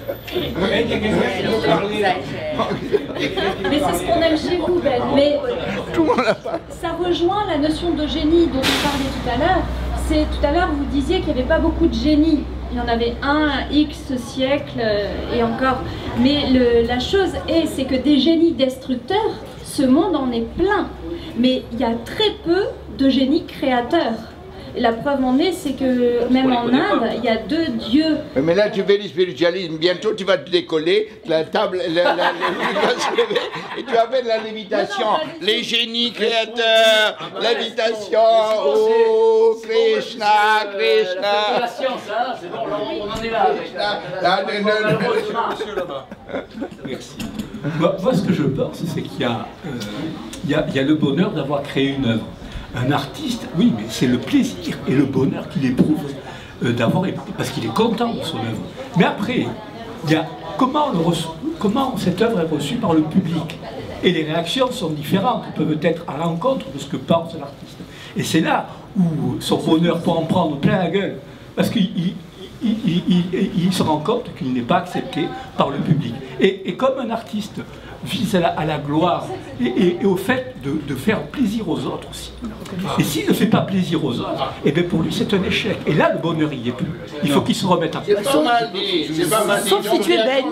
Mais c'est ce qu'on aime chez vous, Ben. Mais ça rejoint la notion de génie dont on parlait tout à l'heure. C'est tout à l'heure vous disiez qu'il n'y avait pas beaucoup de génie. Il y en avait un X siècle et encore. Mais la chose c'est que des génies destructeurs, ce monde en est plein. Mais il y a très peu de génies créateurs. Et la preuve en est, c'est que même en Inde, il y a 2 dieux. Mais là, tu fais du spiritualisme. Bientôt, tu vas te décoller, la table, va se lever, et tu vas faire de la lévitation. Les génies créateurs, lévitation, oh, Krishna, Krishna. C'est la science, hein, c'est bon, on en est là. Merci. Moi, ce que je pense, c'est qu'il y a le bonheur d'avoir créé une œuvre. Un artiste, oui, mais c'est le plaisir et le bonheur qu'il éprouve parce qu'il est content de son œuvre. Mais après, il y a comment cette œuvre est reçue par le public. Et les réactions sont différentes, peuvent être à l'encontre de ce que pense l'artiste. Et c'est là où son bonheur peut en prendre plein la gueule, parce qu'il se rend compte qu'il n'est pas accepté par le public. Et comme un artiste vise à la gloire et au fait de faire plaisir aux autres aussi. Et s'il ne fait pas plaisir aux autres, et bien pour lui c'est un échec. Et là le bonheur il n'y est plus. Il faut qu'il se remette en place. C'est pas mal dit, c'est pas mal dit. Sauf si tu es Ben.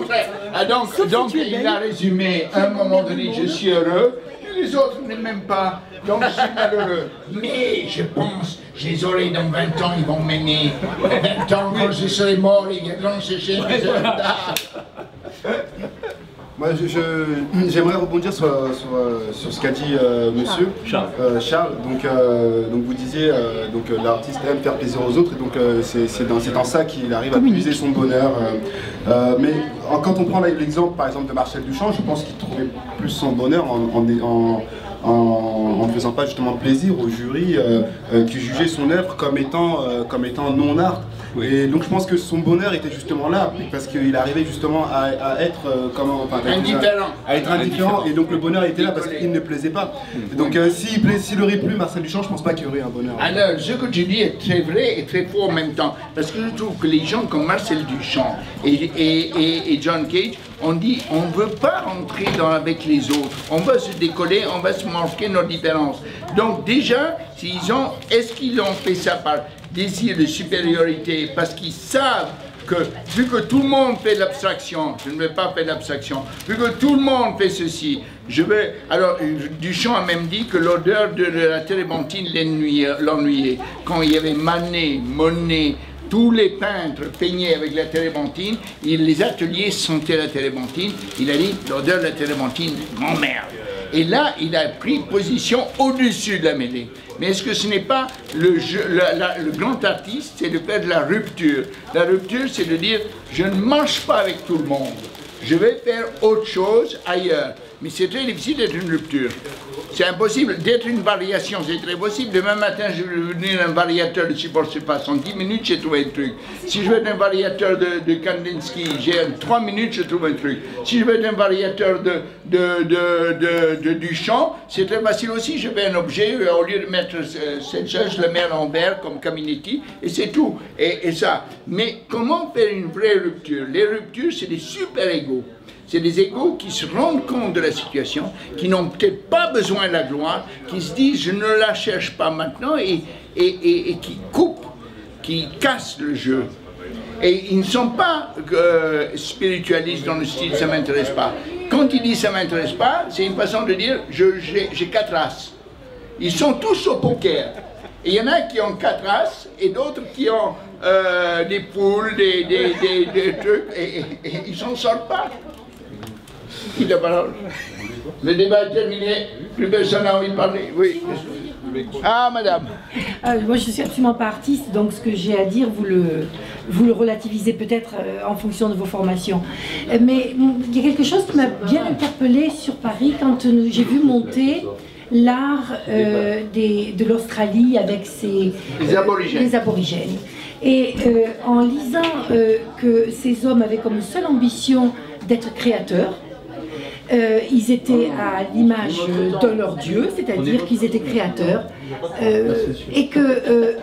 Donc il a résumé, à un moment donné, je suis heureux, et les autres ne m'aiment pas, donc je suis malheureux. Mais je pense, je les aurai dans 20 ans, ils vont m'aimer. 20 ans, quand je serai mort, ils viendront chercher mes œuvres d'art. Moi, j'aimerais rebondir sur ce qu'a dit monsieur Charles. Donc vous disiez l'artiste aime faire plaisir aux autres, et donc c'est dans ça qu'il arrive à puiser son bonheur. Mais quand on prend l'exemple par exemple de Marcel Duchamp, je pense qu'il trouvait plus son bonheur en ne faisant pas justement plaisir au jury qui jugeait son œuvre comme étant non art. Et donc je pense que son bonheur était justement là, parce qu'il arrivait justement à être indifférent, et donc le bonheur était là parce qu'il ne plaisait pas. Donc s'il aurait plu Marcel Duchamp, je pense pas qu'il y aurait un bonheur. Alors ce que tu dis est très vrai et très faux en même temps, parce que je trouve que les gens comme Marcel Duchamp et John Cage, on dit on ne veut pas rentrer avec les autres, on va se décoller, on va se marquer nos différences. Donc déjà, est-ce qu'ils ont fait ça par désir de supériorité, parce qu'ils savent que, vu que tout le monde fait l'abstraction, je ne vais pas faire l'abstraction, vu que tout le monde fait ceci, alors Duchamp a même dit que l'odeur de la térébenthine l'ennuyait. Quand il y avait Manet, Monet, tous les peintres peignaient avec la térébenthine, les ateliers sentaient la térébenthine, il a dit l'odeur de la térébenthine m'emmerde. Et là, il a pris position au-dessus de la mêlée. Mais est-ce que ce n'est pas le grand artiste, c'est de faire de la rupture. La rupture, c'est de dire, je ne marche pas avec tout le monde. Je vais faire autre chose ailleurs. Mais c'est très difficile d'être une rupture. C'est impossible. D'être une variation, c'est très possible. Demain matin, je vais devenir un variateur de support surface. En 10 minutes, j'ai trouvé un truc. Si je veux être un variateur de Kandinsky, j'ai 3 minutes, je trouve un truc. Si je veux être un variateur de Duchamp, c'est très facile aussi. Je fais un objet, au lieu de mettre cette chose, je le mets en verre comme Caminetti, et c'est tout. Et ça. Mais comment faire une vraie rupture? Les ruptures, c'est des super-égos. C'est des égos qui se rendent compte de la situation, qui n'ont peut-être pas besoin de la gloire, qui se disent je ne la cherche pas maintenant et qui coupent, qui cassent le jeu. Et ils ne sont pas spiritualistes dans le style ça ne m'intéresse pas. Quand ils disent ça ne m'intéresse pas, c'est une façon de dire j'ai 4 as. Ils sont tous au poker. Et il y en a qui ont 4 as et d'autres qui ont des poules, des trucs, et ils s'en sortent pas. Qui la parole? Le débat est terminé, plus personne n'a envie de parler. Oui. Ah, madame. Moi, je ne suis absolument pas artiste, donc ce que j'ai à dire, vous le relativisez peut-être en fonction de vos formations. Mais il y a quelque chose qui m'a bien interpellée sur Paris quand j'ai vu monter l'art de l'Australie avec les aborigènes. Et en lisant que ces hommes avaient comme seule ambition d'être créateurs, ils étaient à l'image de leur dieu, c'est-à-dire qu'ils étaient créateurs, et que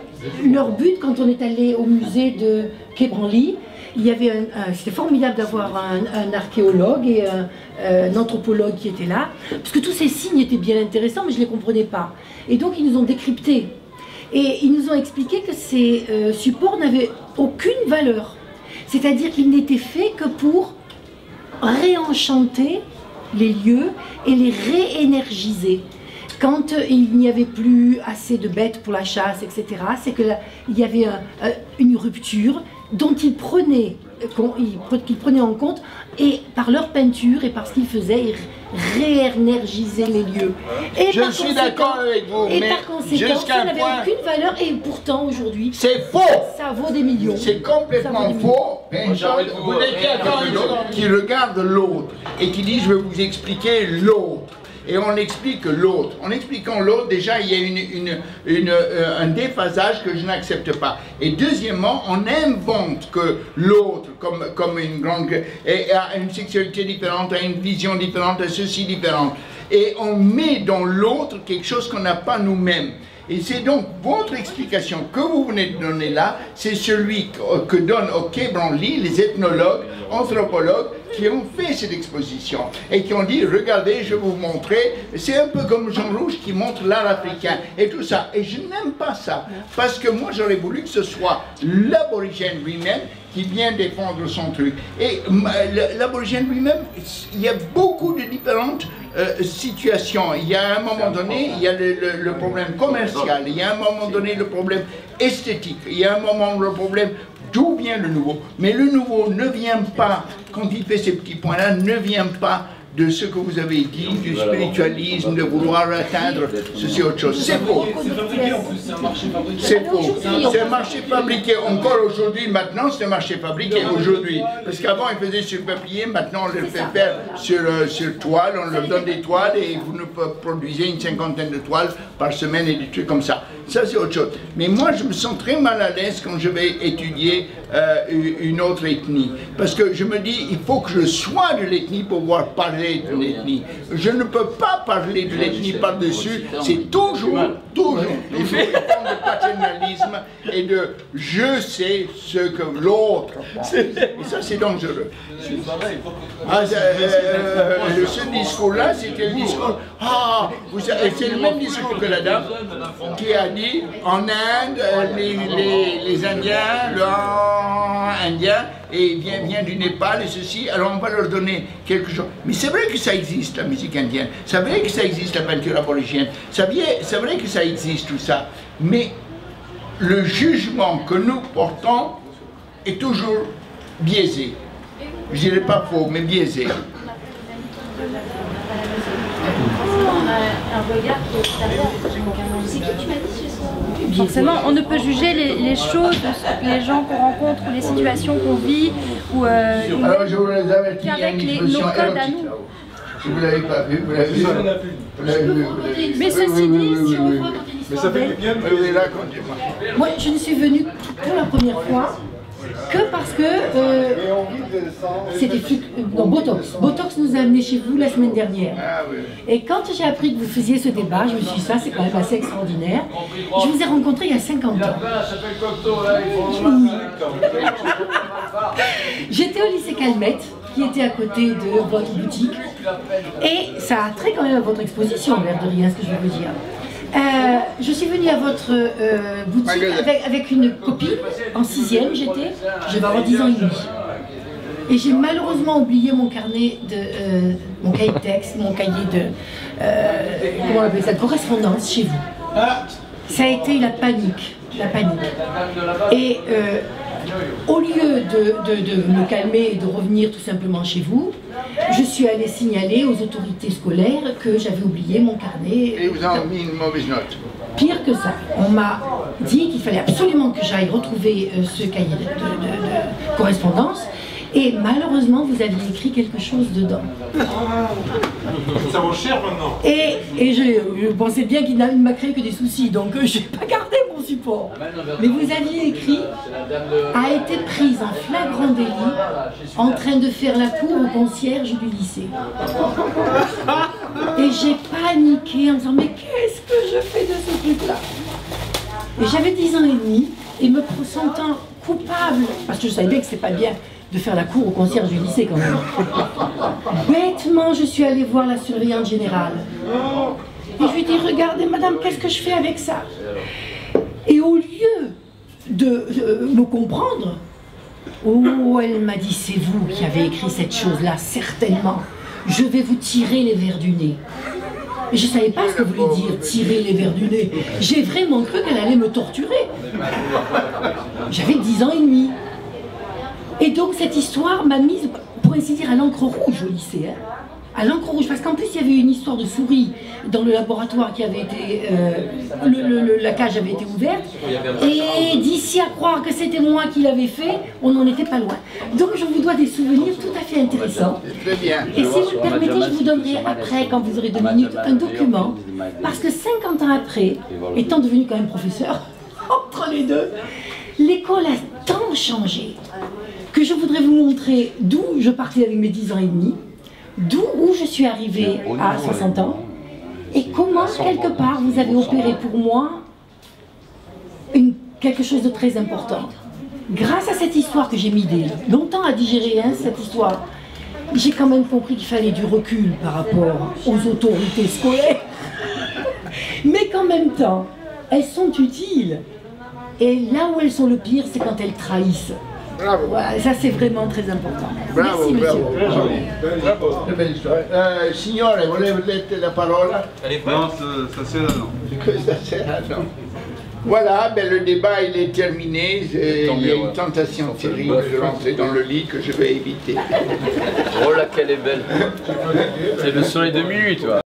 leur but, quand on est allé au musée de Quai Branly, il y avait c'était formidable d'avoir un archéologue et un anthropologue qui étaient là, parce que tous ces signes étaient bien intéressants, mais je ne les comprenais pas. Et donc ils nous ont décryptés. Et ils nous ont expliqué que ces supports n'avaient aucune valeur. C'est-à-dire qu'ils n'étaient faits que pour réenchanter les lieux et les réénergiser. Quand il n'y avait plus assez de bêtes pour la chasse, etc., c'est qu'il y avait une rupture dont ils prenaient en compte, et par leur peinture et par ce qu'ils faisaient, ils réénergisaient les lieux. Et je suis d'accord avec vous, et mais par conséquent, ça n'avait aucune valeur, et pourtant aujourd'hui, c'est faux. Ça vaut des millions. C'est complètement faux. Vous n'êtes quelqu'un qui regarde l'autre et qui dit je vais vous expliquer l'autre. Et on explique l'autre. En expliquant l'autre, déjà, il y a un déphasage que je n'accepte pas. Et deuxièmement, on invente que l'autre, comme une grande... a une sexualité différente, a une vision différente, a ceci différente. Et on met dans l'autre quelque chose qu'on n'a pas nous-mêmes. Et c'est donc votre explication que vous venez de donner là, c'est celui que donnent au Quai Branly les ethnologues, anthropologues qui ont fait cette exposition et qui ont dit regardez, je vais vous montrer. C'est un peu comme Jean Rouge qui montre l'art africain et tout ça. Et je n'aime pas ça parce que moi j'aurais voulu que ce soit l'aborigène lui-même qui vient défendre son truc. Et l'aborigène lui-même, il y a beaucoup de différentes situations. Il y a un moment donné, il y a le problème commercial, il y a un moment donné le problème esthétique, il y a un moment le problème d'où vient le nouveau. Mais le nouveau ne vient pas, quand il fait ces petits points-là, ne vient pas de ce que vous avez dit, du spiritualisme, de vouloir atteindre ceci autre chose. C'est faux. C'est faux. C'est un marché fabriqué. Encore aujourd'hui, maintenant, c'est un marché fabriqué aujourd'hui. Parce qu'avant, ils faisaient sur papier, maintenant, on le fait faire sur toile, on leur donne des toiles et vous ne produisez une cinquantaine de toiles par semaine et des trucs comme ça. Ça, c'est autre chose. Mais moi, je me sens très mal à l'aise quand je vais étudier une autre ethnie. Parce que je me dis, il faut que je sois de l'ethnie pour pouvoir parler de l'ethnie. Je ne peux pas parler de l'ethnie par-dessus. C'est toujours une forme de paternalisme et de je sais ce que l'autre. Et ça, c'est dangereux. Ce discours-là, c'était le discours. C'est le même discours que la dame qui a dit en Inde, les Indiens, Indien et vient du Népal et ceci, alors on va leur donner quelque chose. Mais c'est vrai que ça existe, la musique indienne, c'est vrai que ça existe, la peinture aborigène, c'est vrai que ça existe tout ça, mais le jugement que nous portons est toujours biaisé. Je dirais pas faux, mais biaisé. Forcément, on ne peut juger les choses, les gens qu'on rencontre, ou les situations qu'on vit, ou alors je vous les avertis, qu'avec nos codes à nous. Si vous ne l'avez pas vu, vous l'avez vu. Mais ceci dit, si on voit Mais ça fait bien. Moi, je ne suis venue pour la première fois que parce que c'était Botox. Botox nous a amenés chez vous la semaine dernière. Et quand j'ai appris que vous faisiez ce débat, je me suis dit, ça c'est quand même assez extraordinaire. Je vous ai rencontré il y a 50 ans. J'étais au lycée Calmette, qui était à côté de votre boutique. Et ça a trait quand même à votre exposition, l'air de rien, ce que je veux vous dire. Je suis venue à votre boutique avec une copine, en 6e j'étais, je vais avoir 10 ans et demi. Et j'ai malheureusement oublié mon carnet de, mon cahier de texte, mon cahier de, comment on appelle ça, de correspondance chez vous. Ça a été la panique, Et au lieu de me calmer et de revenir tout simplement chez vous, je suis allée signaler aux autorités scolaires que j'avais oublié mon carnet. Et vous avez mis une mauvaise note. Pire que ça, on m'a dit qu'il fallait absolument que j'aille retrouver ce cahier de correspondance. Et malheureusement, vous aviez écrit quelque chose dedans. Ça vaut cher maintenant. Et je pensais bien qu'il ne m'a créé que des soucis, donc je n'ai pas gardé mon support. Mais vous aviez écrit « a été prise en flagrant délit en train de faire la cour au concierge du lycée ». Et j'ai paniqué en me disant « mais qu'est-ce que je fais de ce truc-là » Et j'avais 10 ans et demi, et me sentant coupable, parce que je savais bien que c'était pas bien de faire la cour au concierge du lycée quand même. Bêtement, je suis allée voir la surveillante générale. Et je lui ai dit, regardez madame, qu'est-ce que je fais avec ça? Et au lieu de me comprendre, oh, elle m'a dit, c'est vous qui avez écrit cette chose-là, certainement. Je vais vous tirer les vers du nez. Et je ne savais pas ce que voulait dire, tirer les vers du nez. J'ai vraiment cru qu'elle allait me torturer. J'avais 10 ans et demi. Et donc cette histoire m'a mise, pour ainsi dire, à l'encre rouge au lycée. Hein. À l'encre rouge, parce qu'en plus il y avait une histoire de souris dans le laboratoire qui avait été... la cage avait été ouverte. Et d'ici à croire que c'était moi qui l'avais fait, on n'en était pas loin. Donc je vous dois des souvenirs tout à fait intéressants. Très bien. Et si vous le permettez, je vous donnerai après, quand vous aurez 2 minutes, un document. Parce que 50 ans après, étant devenu quand même professeur, entre les deux, l'école a tant changé que je voudrais vous montrer d'où je partais avec mes 10 ans et demi, où je suis arrivée à 60 ans, et comment, quelque part, vous avez opéré pour moi quelque chose de très important. Grâce à cette histoire que j'ai mis longtemps à digérer, hein, cette histoire, j'ai quand même compris qu'il fallait du recul par rapport aux autorités scolaires, mais qu'en même temps, elles sont utiles. Et là où elles sont le pire, c'est quand elles trahissent. Bravo. Voilà, ça c'est vraiment très important. Bravo, merci monsieur. Bravo. Très belle histoire. Signore, volevo leggere la parola? Non, stasera no. Questa sera no. Voilà, ben, le débat il est terminé. Il y a une tentation terrible de rentrer dans le lit que je vais éviter. Oh là, qu'elle est belle. C'est le soleil de minuit, toi.